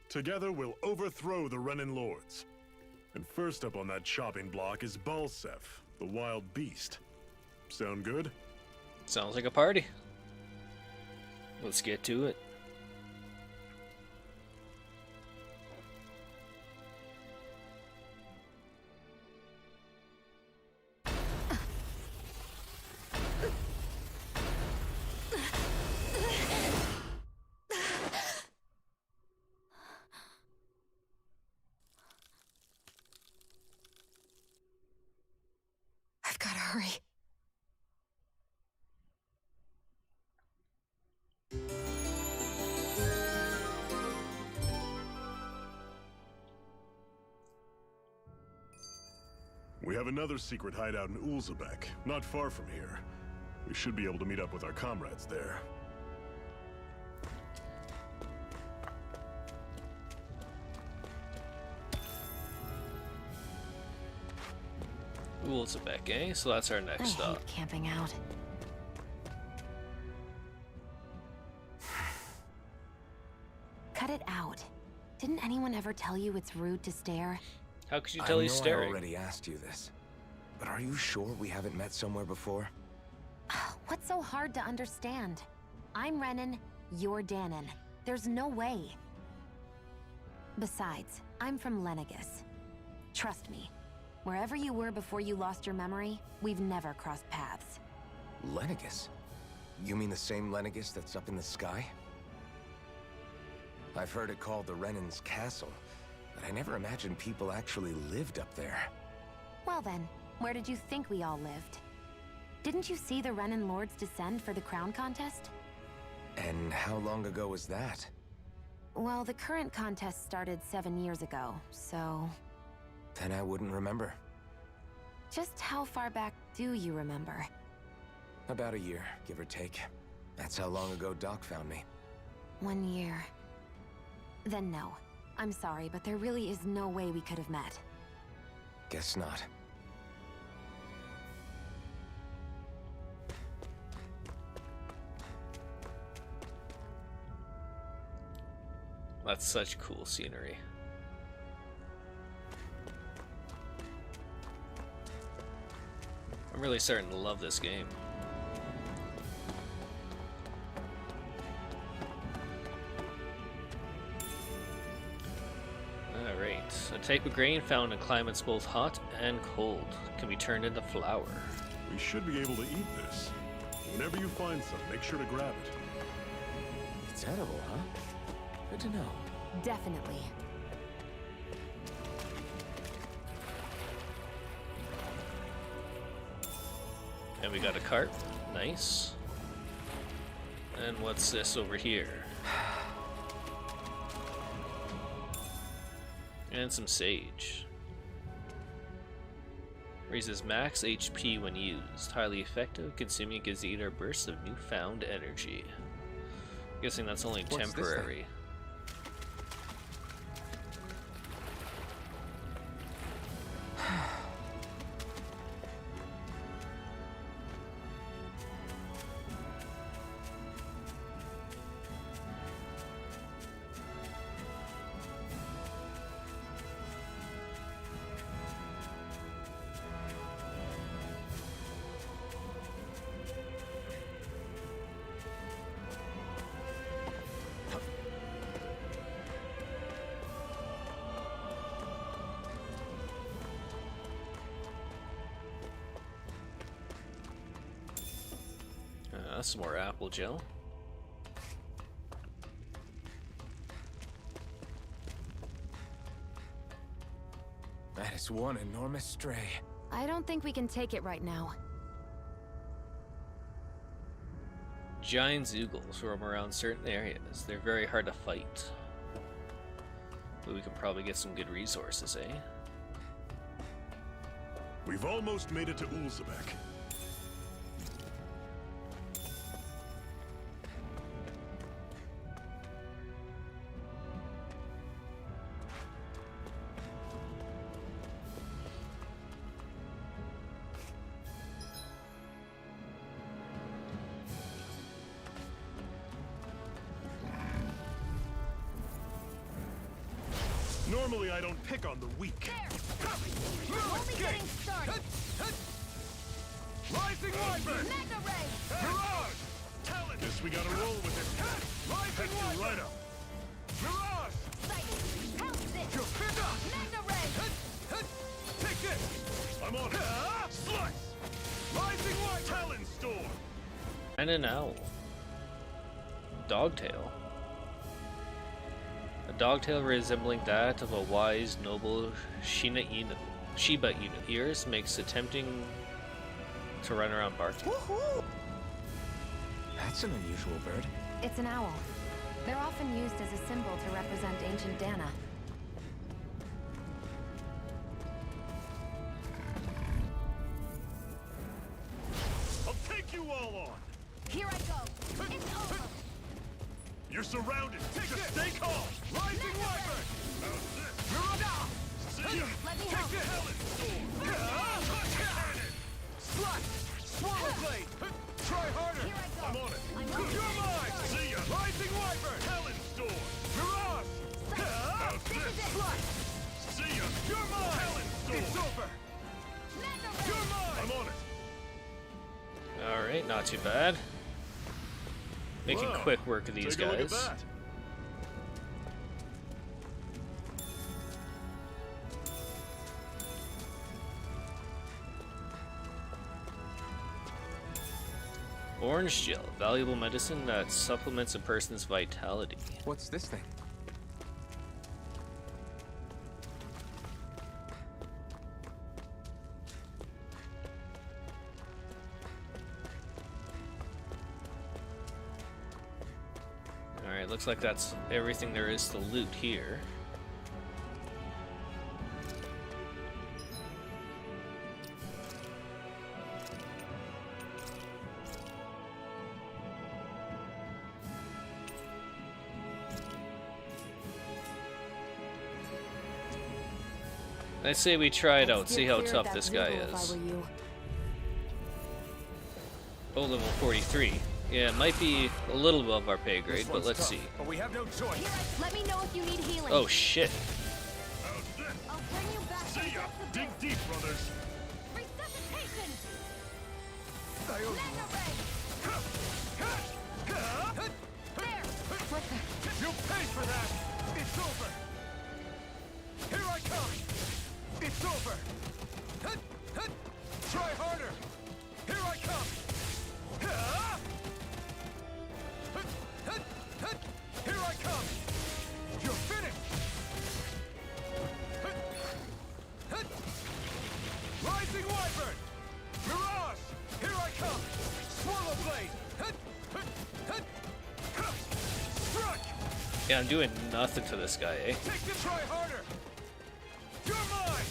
Together we'll overthrow the Renan Lords. And first up on that chopping block is Balsef, the wild beast. Sound good? Sounds like a party. Let's get to it. I've got to hurry. We have another secret hideout in Ulzebek, not far from here. We should be able to meet up with our comrades there. Ulzebek, eh? So that's our next stop. I hate camping out. Cut it out. Didn't anyone ever tell you it's rude to stare? How could you tell he's staring? I already asked you this, but are you sure we haven't met somewhere before? What's so hard to understand? I'm Renan, you're Danon. There's no way. Besides, I'm from Lenegus. Trust me, wherever you were before you lost your memory, we've never crossed paths. Lenegus? You mean the same Lenegus that's up in the sky? I've heard it called the Renan's Castle, but I never imagined people actually lived up there. Well then, where did you think we all lived? Didn't you see the Renan Lords descend for the crown contest? And how long ago was that? Well, the current contest started 7 years ago, so... Then I wouldn't remember. Just how far back do you remember? About a year, give or take. That's how long ago Doc found me. 1 year. Then no. I'm sorry, but there really is no way we could have met. Guess not. That's such cool scenery. I'm really starting to love this game. Alright. A type of grain found in climates both hot and cold. Can be turned into flour. We should be able to eat this. Whenever you find some, make sure to grab it. It's edible, huh? Good to know. Definitely. And we got a cart. Nice. And what's this over here? And some sage. Raises max HP when used. Highly effective, consuming gives the eater bursts of newfound energy. Guessing that's only What's this temporary. Some more apple gel. That is one enormous stray. I don't think we can take it right now. Giant Zoogles roam around certain areas. They're very hard to fight. But we can probably get some good resources, eh? We've almost made it to Ulzebek. Normally, I don't pick on the weak. We're only getting started. Rising Wyvern! Mega Ray! Mirage! Talent! Guess we gotta roll with it. Rising Head you right Wyvern! up. Mirage! Sight! Pounce it! Mega Ray! Take this! I'm on it. Slice! Rising Wyvern! Talon Storm! And an owl. Dogtail. A dogtail resembling that of a wise, noble Shiba Inu. Ears makes it tempting to run around barking. Woohoo! That's an unusual bird. It's an owl. They're often used as a symbol to represent ancient Dana. I'll take you all on! Here I go! It's over! You're surrounded! Just stay calm! Rising Wyvern! How's this? Mirage! See ya! Let me help! Talon Storm! Cannon! Slash! Swallow Blade! Try harder! Here I go! I'm on it! You're mine! See ya! Rising Wyvern! Talon Storm! Mirage! How's this? Slash! See ya! You're mine! Talon Storm! It's over! Mega You're Ray! mine! I'm on it! Alright, not too bad. Making Wow. quick work of these Take a look at guys. that. Orange gel, valuable medicine that supplements a person's vitality. What's this thing? Alright, looks like that's everything there is to loot here. I say we try it out, see how tough this guy is. Oh, level 43. Yeah, it might be a little above our pay grade, but let's see. But we have no choice. Let me know if you need healing. Oh shit. How's this? I'll bring you back. See ya! Dig deep, brothers! Resuscitation! I owe Mega Ray! There! you. You'll pay for that! It's over! over! Try harder! Here I come! Here I come! You're finished! Rising Wyvern! Mirage! Here I come! Swallow Blade! Struck! Yeah, I'm doing nothing to this guy, eh? Take the try harder! You're mine!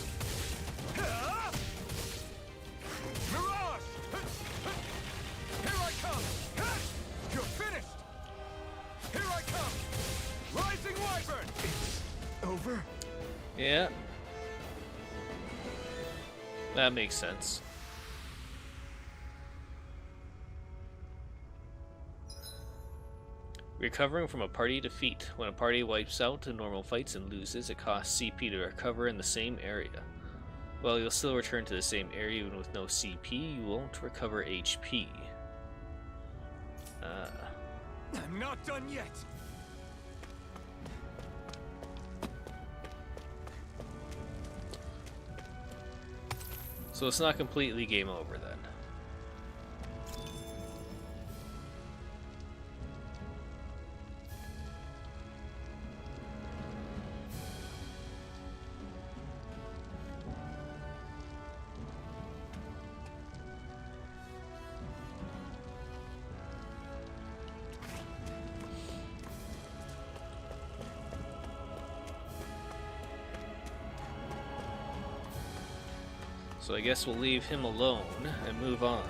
Mirage! Here I come! You're finished! Here I come! Rising Wyvern! It's over? Yeah. That makes sense. Recovering from a party defeat. When a party wipes out in normal fights and loses, it costs CP to recover in the same area. While you'll still return to the same area even with no CP, you won't recover HP. I'm not done yet! So it's not completely game over then. So I guess we'll leave him alone and move on.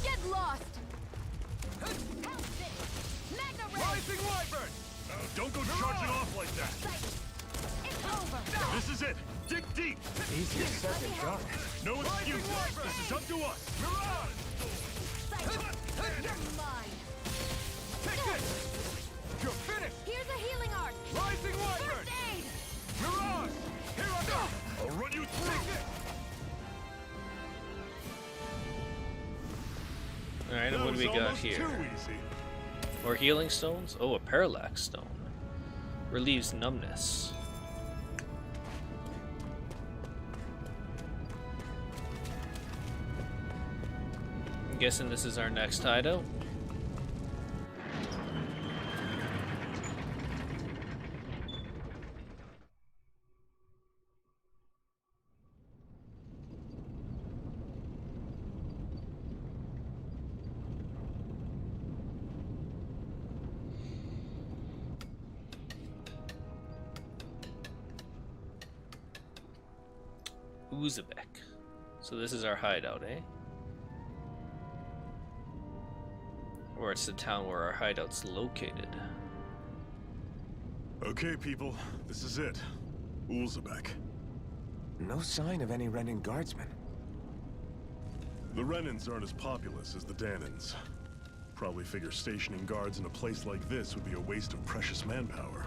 Get lost! Rising Wyvern! Don't go charging off like that! It's over! This is it! Dig deep! Easier said than done. No excuses! This is up to us! Mirage! You're mine! Take this! You're finished! Here's a healing art! Rising Wyvern! First aid! Mirage! Here I go! I'll run you Take through! this! Alright, and what do we got here? Too easy. More healing stones? Oh, a parallax stone. Relieves numbness. I'm guessing this is our next hideout. Uzbek. So this is our hideout, eh? Or it's the town where our hideout's located. Okay, people, this is it. Ulzebek. No sign of any Renin guardsmen. The Renins aren't as populous as the Danins. Probably figure stationing guards in a place like this would be a waste of precious manpower.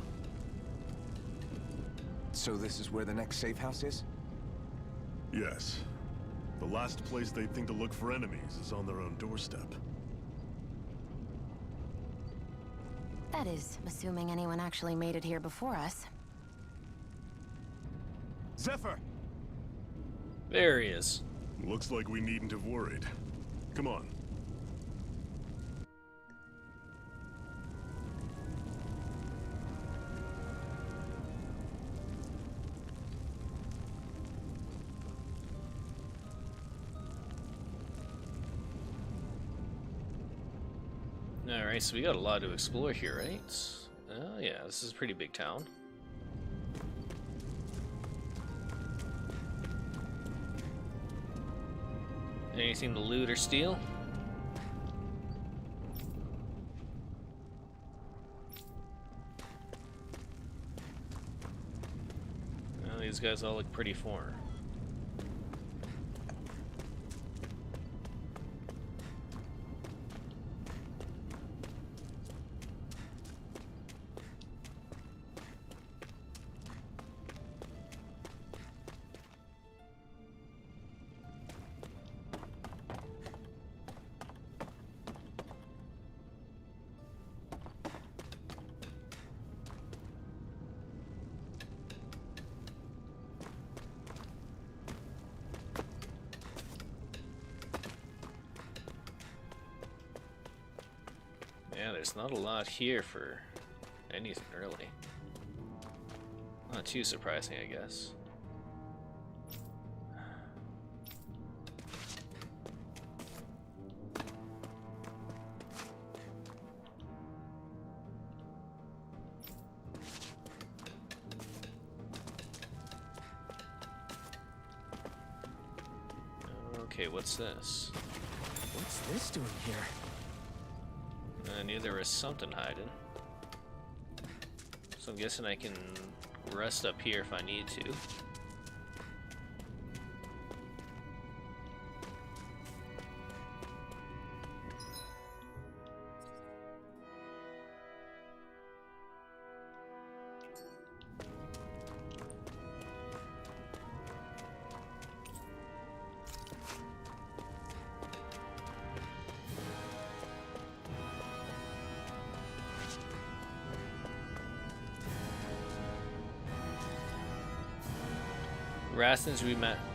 So this is where the next safe house is? Yes. The last place they'd think to look for enemies is on their own doorstep. That is, assuming anyone actually made it here before us. Zephyr! There he is. Looks like we needn't have worried. Come on. Alright, so we got a lot to explore here, right? Oh yeah, this is a pretty big town. Anything to loot or steal? Well, these guys all look pretty foreign. Yeah, there's not a lot here for anything, really. Not too surprising, I guess. Okay, what's this? What's this doing here? I knew there was something hiding. So I'm guessing I can rest up here if I need to.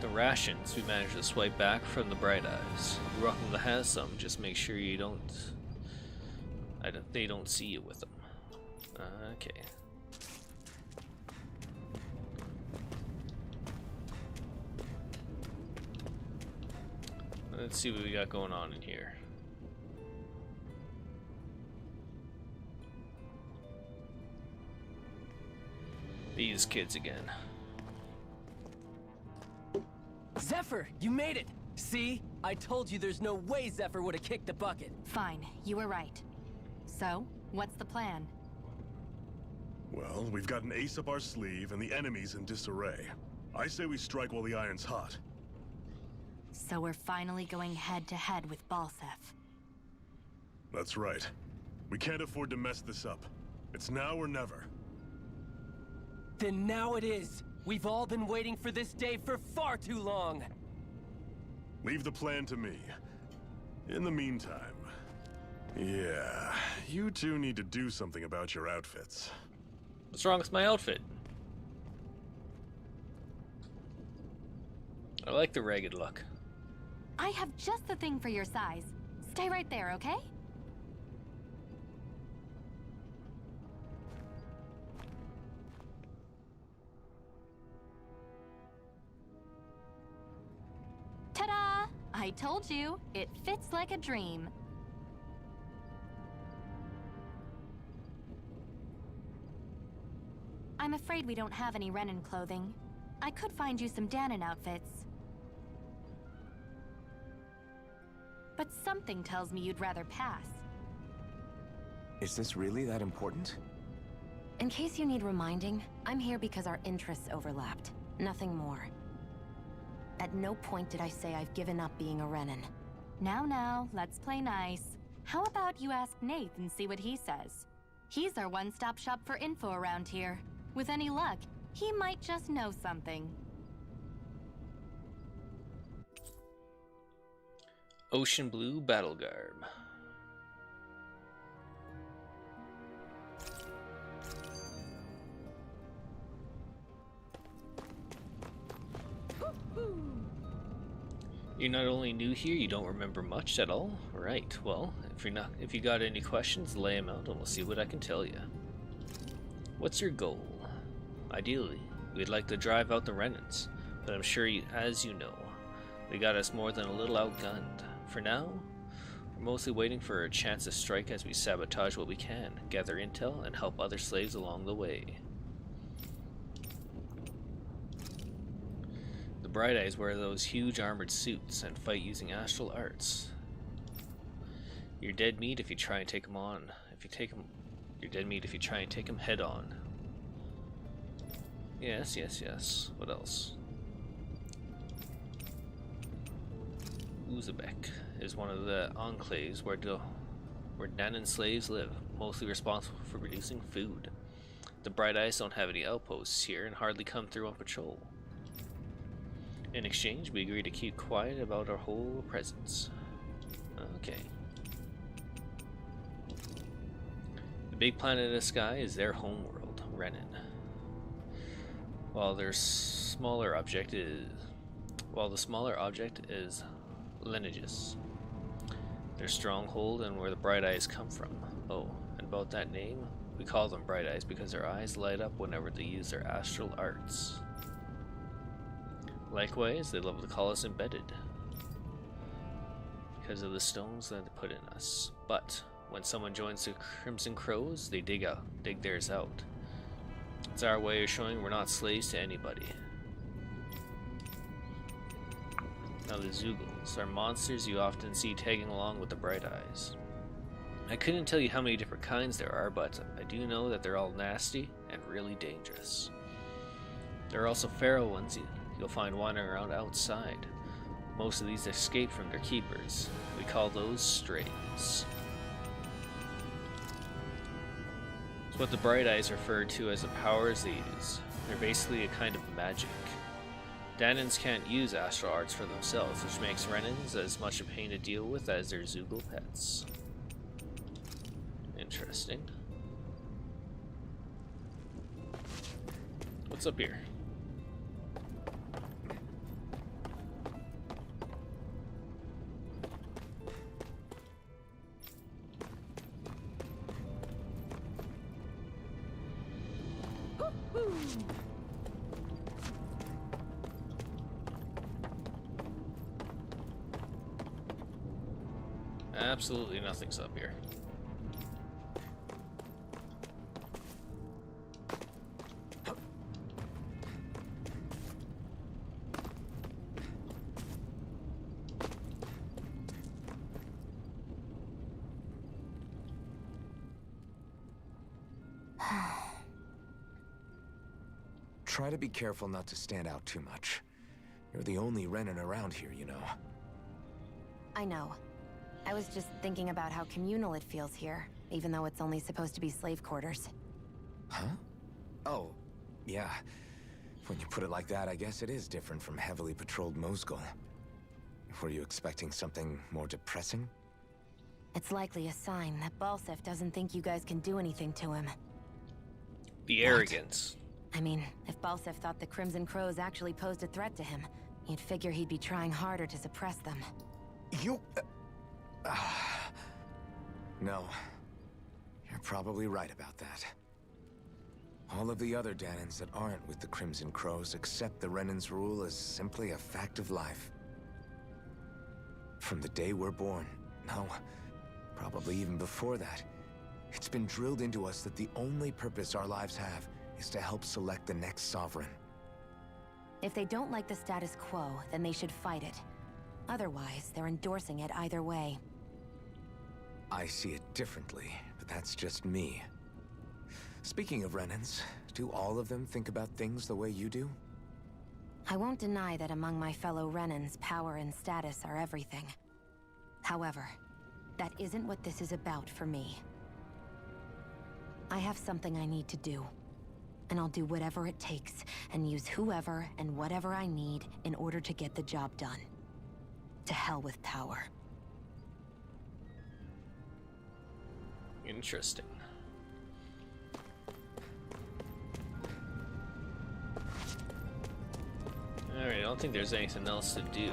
The rations we managed to swipe back from the Bright Eyes. You're welcome to have some. Just make sure you don't. They don't see you with them. Okay. Let's see what we got going on in here. These kids again. Zephyr, you made it! See? I told you there's no way Zephyr would have kicked the bucket. Fine, you were right. So, what's the plan? Well, we've got an ace up our sleeve and the enemy's in disarray. I say we strike while the iron's hot. So we're finally going head-to-head with Balsef. That's right. We can't afford to mess this up. It's now or never. Then now it is! We've all been waiting for this day for far too long! Leave the plan to me. In the meantime... Yeah, you two need to do something about your outfits. What's wrong with my outfit? I like the ragged look. I have just the thing for your size. Stay right there, okay? Ta-da! I told you, it fits like a dream. I'm afraid we don't have any Renin clothing. I could find you some Danon outfits. But something tells me you'd rather pass. Is this really that important? In case you need reminding, I'm here because our interests overlapped. Nothing more. At no point did I say I've given up being a Renin. Now, let's play nice. How about you ask Nath and see what he says? He's our one-stop shop for info around here. With any luck, he might just know something. Ocean Blue Battle Garb. You're not only new here, you don't remember much at all? Right, well, if you got any questions, lay them out and we'll see what I can tell you. What's your goal? Ideally, we'd like to drive out the Renins, but I'm sure as you know, they got us more than a little outgunned. For now, we're mostly waiting for a chance to strike as we sabotage what we can, gather intel, and help other slaves along the way. The Bright Eyes wear those huge armored suits and fight using astral arts. You're dead meat if you try and take them on. You're dead meat if you try and take them head on. Yes. What else? Uzbek is one of the enclaves where Danon slaves live, mostly responsible for producing food. The Bright Eyes don't have any outposts here and hardly come through on patrol. In exchange, we agree to keep quiet about our whole presence. Okay. The big planet in the sky is their homeworld, Renin. While the smaller object is Lineages. their stronghold, and where the Bright Eyes come from. Oh, and about that name, we call them Bright Eyes because their eyes light up whenever they use their astral arts. Likewise, they love to call us embedded because of the stones that they put in us. But when someone joins the Crimson Crows, they dig theirs out. It's our way of showing we're not slaves to anybody. Now the Zeugles are monsters you often see tagging along with the Bright Eyes. I couldn't tell you how many different kinds there are, but I do know that they're all nasty and really dangerous. There are also feral ones you'll find wandering around outside. Most of these escape from their keepers. We call those strays. It's what the Bright Eyes refer to as the powers they use. They're basically a kind of magic. Danans can't use astral arts for themselves, which makes Renans as much a pain to deal with as their Zeugle pets. Interesting. What's up here? Absolutely nothing's up here. Try to be careful not to stand out too much. You're the only Renan around here, you know. I know. I was just thinking about how communal it feels here, even though it's only supposed to be slave quarters. Huh? Oh, yeah. When you put it like that, I guess it is different from heavily patrolled Mosgul. Were you expecting something more depressing? It's likely a sign that Balsef doesn't think you guys can do anything to him. The arrogance. I mean, if Balsef thought the Crimson Crows actually posed a threat to him, you'd figure he'd be trying harder to suppress them. You... No. You're probably right about that. All of the other Danans that aren't with the Crimson Crows accept the Renan's rule as simply a fact of life. From the day we're born, no, probably even before that, it's been drilled into us that the only purpose our lives have is to help select the next sovereign. If they don't like the status quo, then they should fight it. Otherwise, they're endorsing it either way. I see it differently, but that's just me. Speaking of Renans, do all of them think about things the way you do? I won't deny that among my fellow Renans, power and status are everything. However, that isn't what this is about for me. I have something I need to do, and I'll do whatever it takes, and use whoever and whatever I need in order to get the job done. To hell with power. Interesting. Alright, I don't think there's anything else to do.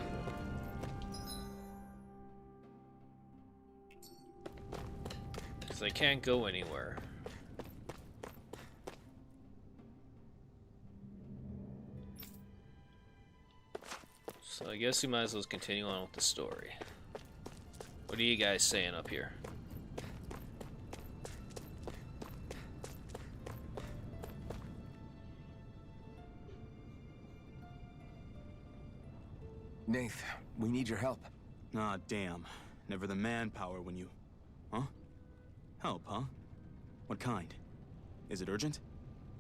Because I can't go anywhere. So I guess we might as well continue on with the story. What are you guys saying up here? Nath, we need your help. Ah, damn. Never the manpower when you... Huh? Help, huh? What kind? Is it urgent?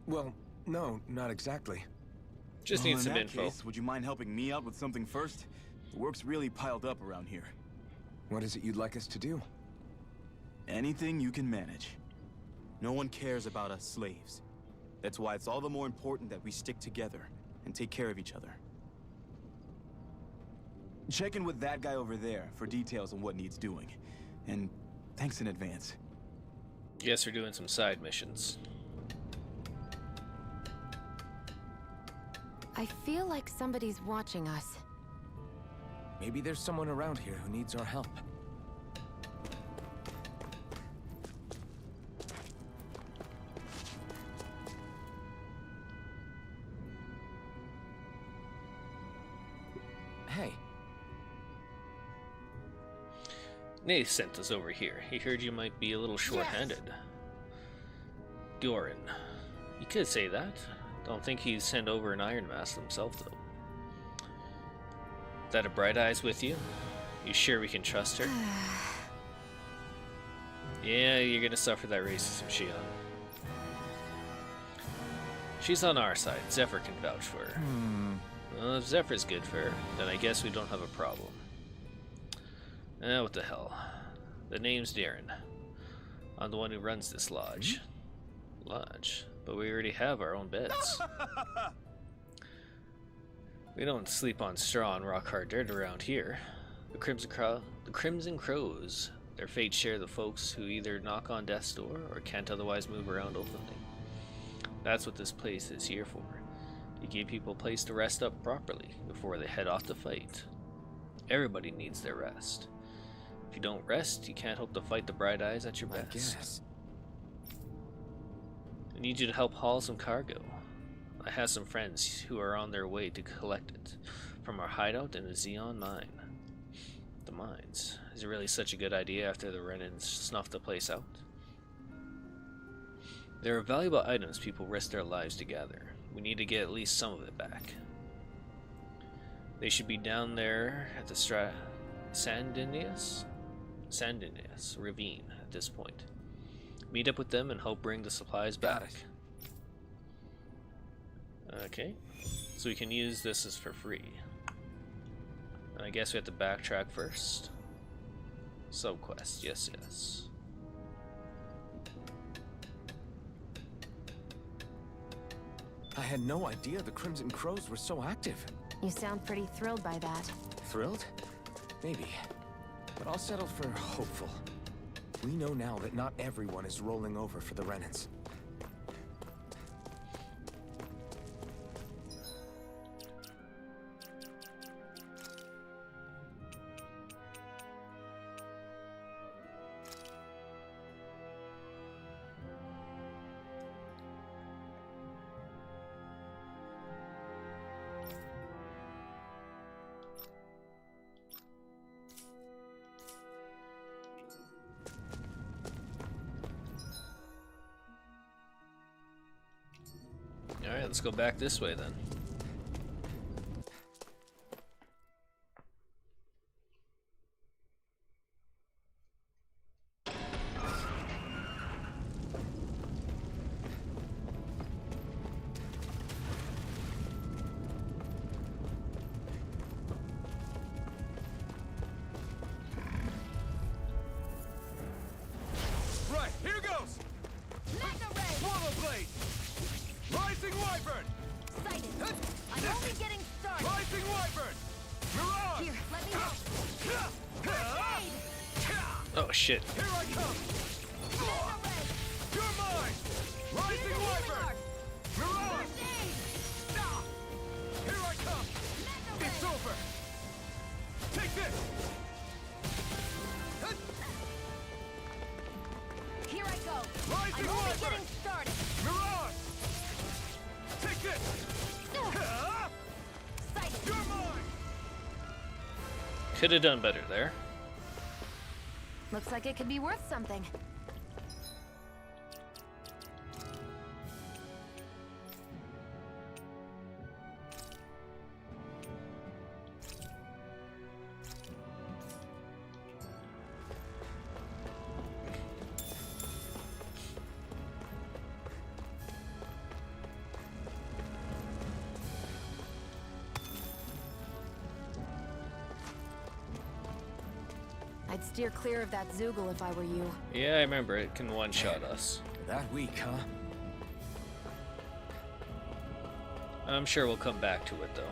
Well, no, not exactly. Just need some in that info. Case, would you mind helping me out with something first? The work's really piled up around here. What is it you'd like us to do? Anything you can manage. No one cares about us slaves. That's why it's all the more important that we stick together and take care of each other. Check in with that guy over there for details on what needs doing. And thanks in advance. Guess we're doing some side missions. I feel like somebody's watching us. Maybe there's someone around here who needs our help. Nath sent us over here. He heard you might be a little short-handed. Doran. You could say that. Don't think he'd send over an Iron Mask himself, though. Is that a Bright Eyes with you? You sure we can trust her? Yeah, you're gonna suffer that racism, Shion. She's on our side. Zephyr can vouch for her. Well, if Zephyr's good for her, then I guess we don't have a problem. What the hell. The name's Darren. I'm the one who runs this lodge. Lodge? But we already have our own beds. We don't sleep on straw and rock hard dirt around here. The Crimson Crows. Their fate share the folks who either knock on death's door or can't otherwise move around openly. That's what this place is here for. You give people a place to rest up properly before they head off to fight. Everybody needs their rest. If you don't rest, you can't hope to fight the Bright Eyes at your best. I need you to help haul some cargo. I have some friends who are on their way to collect it from our hideout in the Xeon mine. The mines. Is it really such a good idea after the Renans snuffed the place out? There are valuable items people risk their lives to gather. We need to get at least some of it back. They should be down there at the Sandinius ravine at this point. Meet up with them and help bring the supplies back. Okay, so we can use this as for free. And I guess we have to backtrack first. Subquest, yes. I had no idea the Crimson Crows were so active. You sound pretty thrilled by that. Thrilled? Maybe. But I'll settle for hopeful. We know now that not everyone is rolling over for the Renans. Alright, let's go back this way then. Right, here goes! Mega Ray! Swallow Blade! Rising Wyvern! Sighted! I'm only getting started! Rising Wyvern! Mirage! Here, let me help! Oh shit. Here I come! Mega Ray! You're mine! Rising Wyvern! Mirage! Here I come! It's over! Take this! Here I go! Rising I'm only Wyvern! getting started! Mirage! Take this! Sighted! You're mine! Could have done better there. Looks like it could be worth something. I'd steer clear of that Zoogle if I were you. Yeah, I remember it can one-shot us. That weak, huh? I'm sure we'll come back to it though.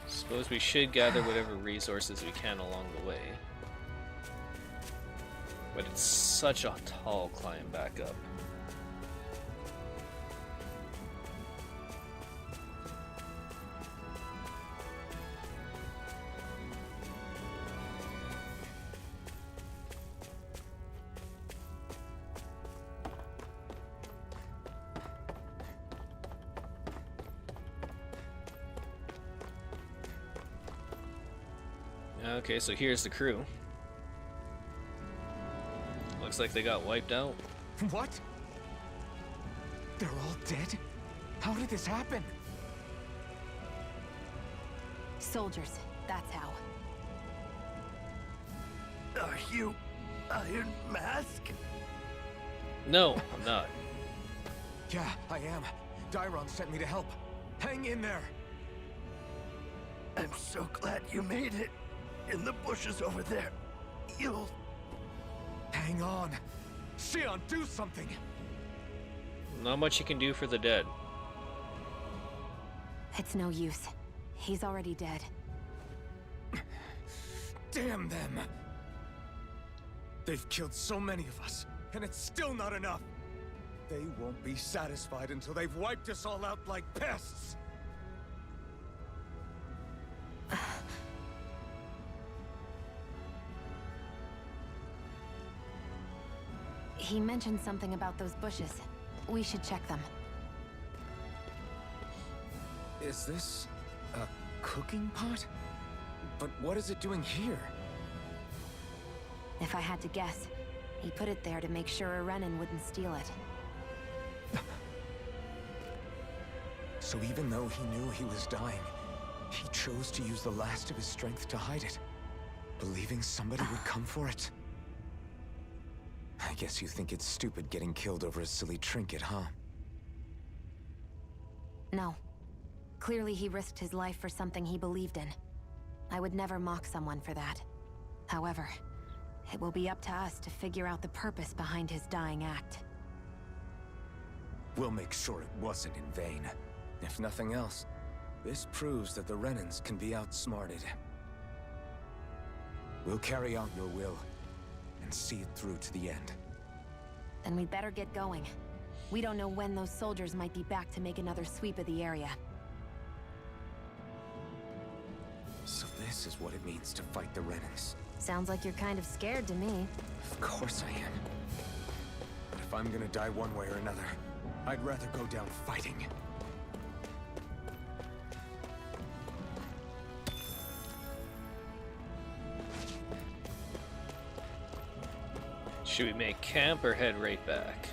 Suppose we should gather whatever resources we can along the way. But it's such a tall climb back up. Okay, so here's the crew. Looks like they got wiped out. What? They're all dead? How did this happen? Soldiers, that's how. Are you Iron Mask? No, I'm not. Yeah, I am. Dairon sent me to help. Hang in there. I'm so glad you made it. In the bushes over there. You'll... Hang on. Xion, do something! Not much you can do for the dead. It's no use. He's already dead. Damn them! They've killed so many of us, and it's still not enough! They won't be satisfied until they've wiped us all out like pests! He mentioned something about those bushes. We should check them. Is this a cooking pot? But what is it doing here? If I had to guess, he put it there to make sure a Renan wouldn't steal it. So even though he knew he was dying, he chose to use the last of his strength to hide it, believing somebody would come for it. I guess you think it's stupid getting killed over a silly trinket, huh? No. Clearly he risked his life for something he believed in. I would never mock someone for that. However, it will be up to us to figure out the purpose behind his dying act. We'll make sure it wasn't in vain. If nothing else, this proves that the Renans can be outsmarted. We'll carry out your will, and see it through to the end. Then we'd better get going. We don't know when those soldiers might be back to make another sweep of the area. So this is what it means to fight the Renans. Sounds like you're kind of scared to me. Of course I am. But if I'm gonna die one way or another, I'd rather go down fighting. Should we make camp or head right back?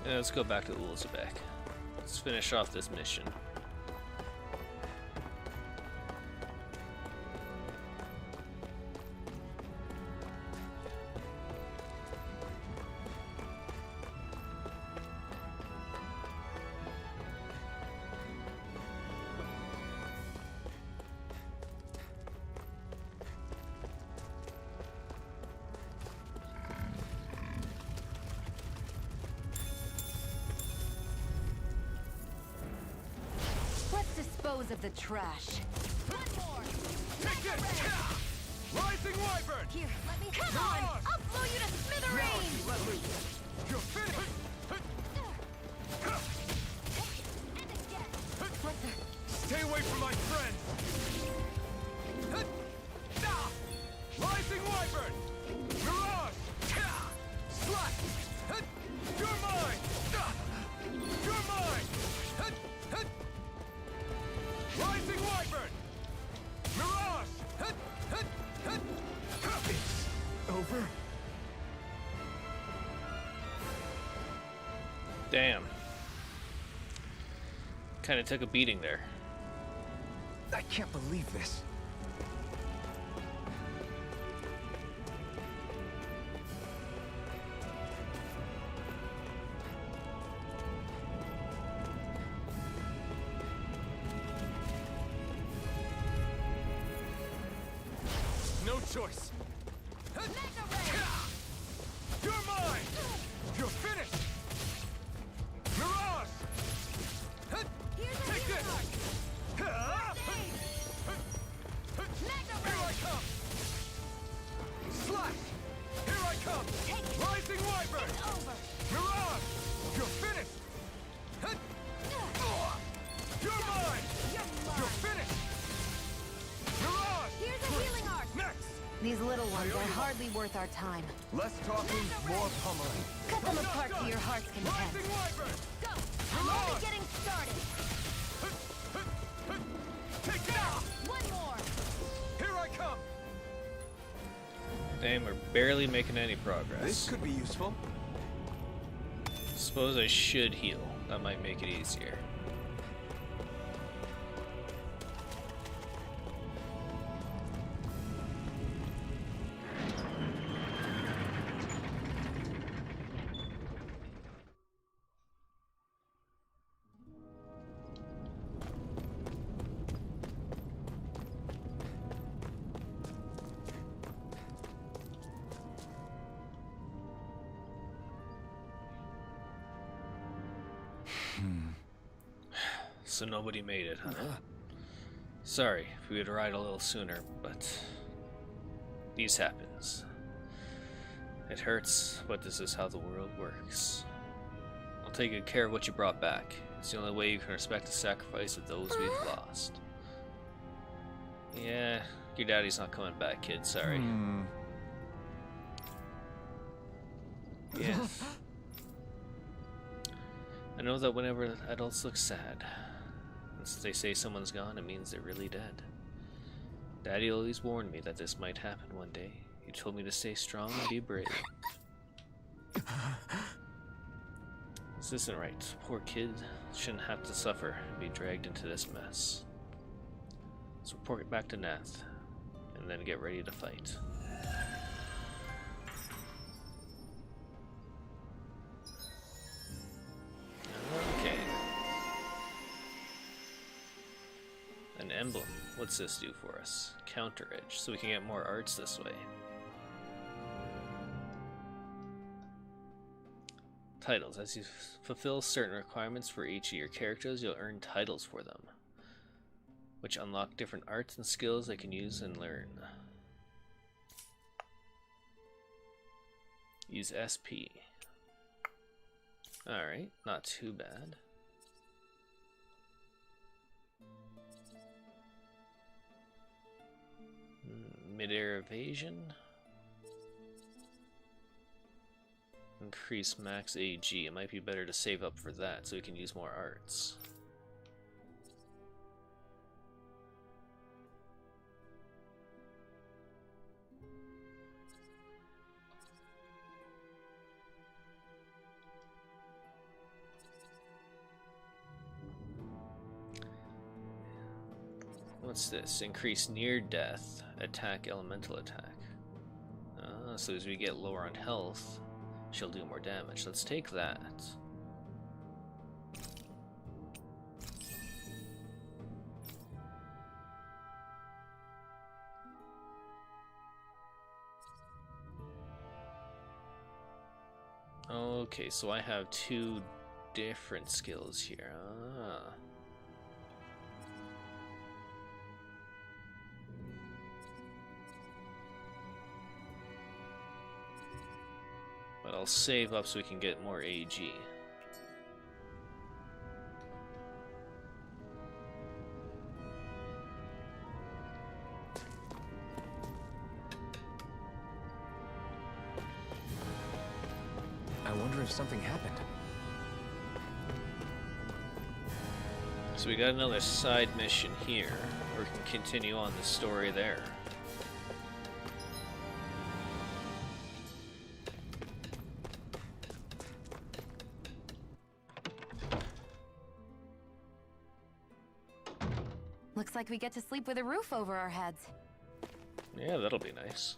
Yeah, let's go back to Ulzebek. Let's finish off this mission. Dispose of the trash. One more! Take it! Rising Wyvern! Here, let me... Come on! I'll blow you to smithereens! Let loose! You're finished! Stay away from my friend! Rising Wyvern! Mirage! Slash! You're mine! You're mine! Rising Wyvern! Mirage! It's over? Damn. Kinda took a beating there. I can't believe this. No choice. You're mine! You're finished! Mirage! Take this! Here I come! Slash! Here I come! Rising Wyvern! Mirage! You're finished! These little ones are hardly worth our time. Less talking, more pummeling. Cut them apart to your heart's content. Go! I'm only getting started! Take that! One more! Here I come! Damn, we're barely making any progress. This could be useful. Suppose I should heal. That might make it easier. So nobody made it, huh? Sorry, if we had arrived a little sooner, but these happens. It hurts, but this is how the world works. I'll take good care of what you brought back. It's the only way you can respect the sacrifice of those we've lost. Yeah, your daddy's not coming back, kid. Sorry. Yes. I know that whenever adults look sad, once they say someone's gone, it means they're really dead. Daddy always warned me that this might happen one day. He told me to stay strong and be brave. This isn't right. Poor kid shouldn't have to suffer and be dragged into this mess. Let's report it back to Nath, and then get ready to fight. Okay. An emblem. What's this do for us? Counter edge, so we can get more arts this way. Titles. As you fulfill certain requirements for each of your characters, you'll earn titles for them, which unlock different arts and skills they can use and learn. Use SP. Alright, not too bad. Mid-air evasion. Increase max AG. It might be better to save up for that so we can use more arts. What's this? Increase near death attack, elemental attack. So as we get lower on health, she'll do more damage. Let's take that. Okay, so I have two different skills here. But I'll save up so we can get more AG. I wonder if something happened. So we got another side mission here, or we can continue on the story there. Looks like we get to sleep with a roof over our heads. Yeah, that'll be nice.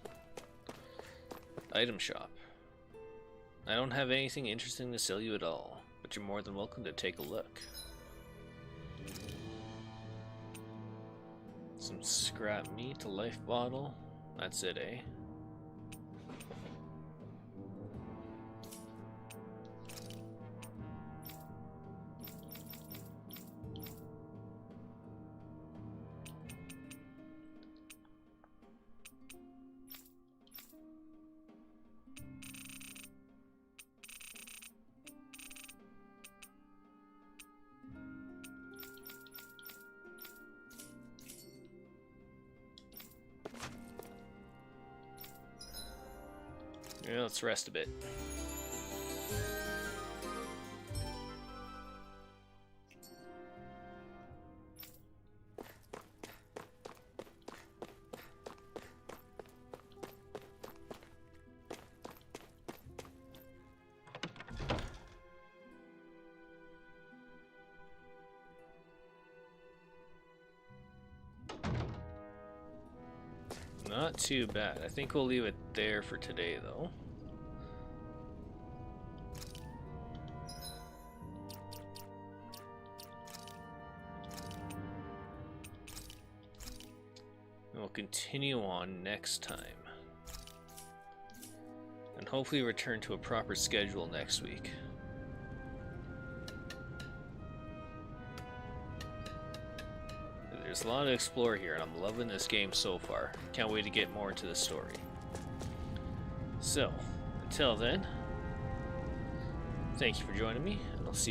Item shop. I don't have anything interesting to sell you at all, but you're more than welcome to take a look. Some scrap meat, a life bottle. That's it, eh? Yeah, let's rest a bit. Not too bad. I think we'll leave it there for today, though. And we'll continue on next time. And hopefully return to a proper schedule next week. There's a lot to explore here, and I'm loving this game so far. Can't wait to get more into the story. So, until then, thank you for joining me, and I'll see you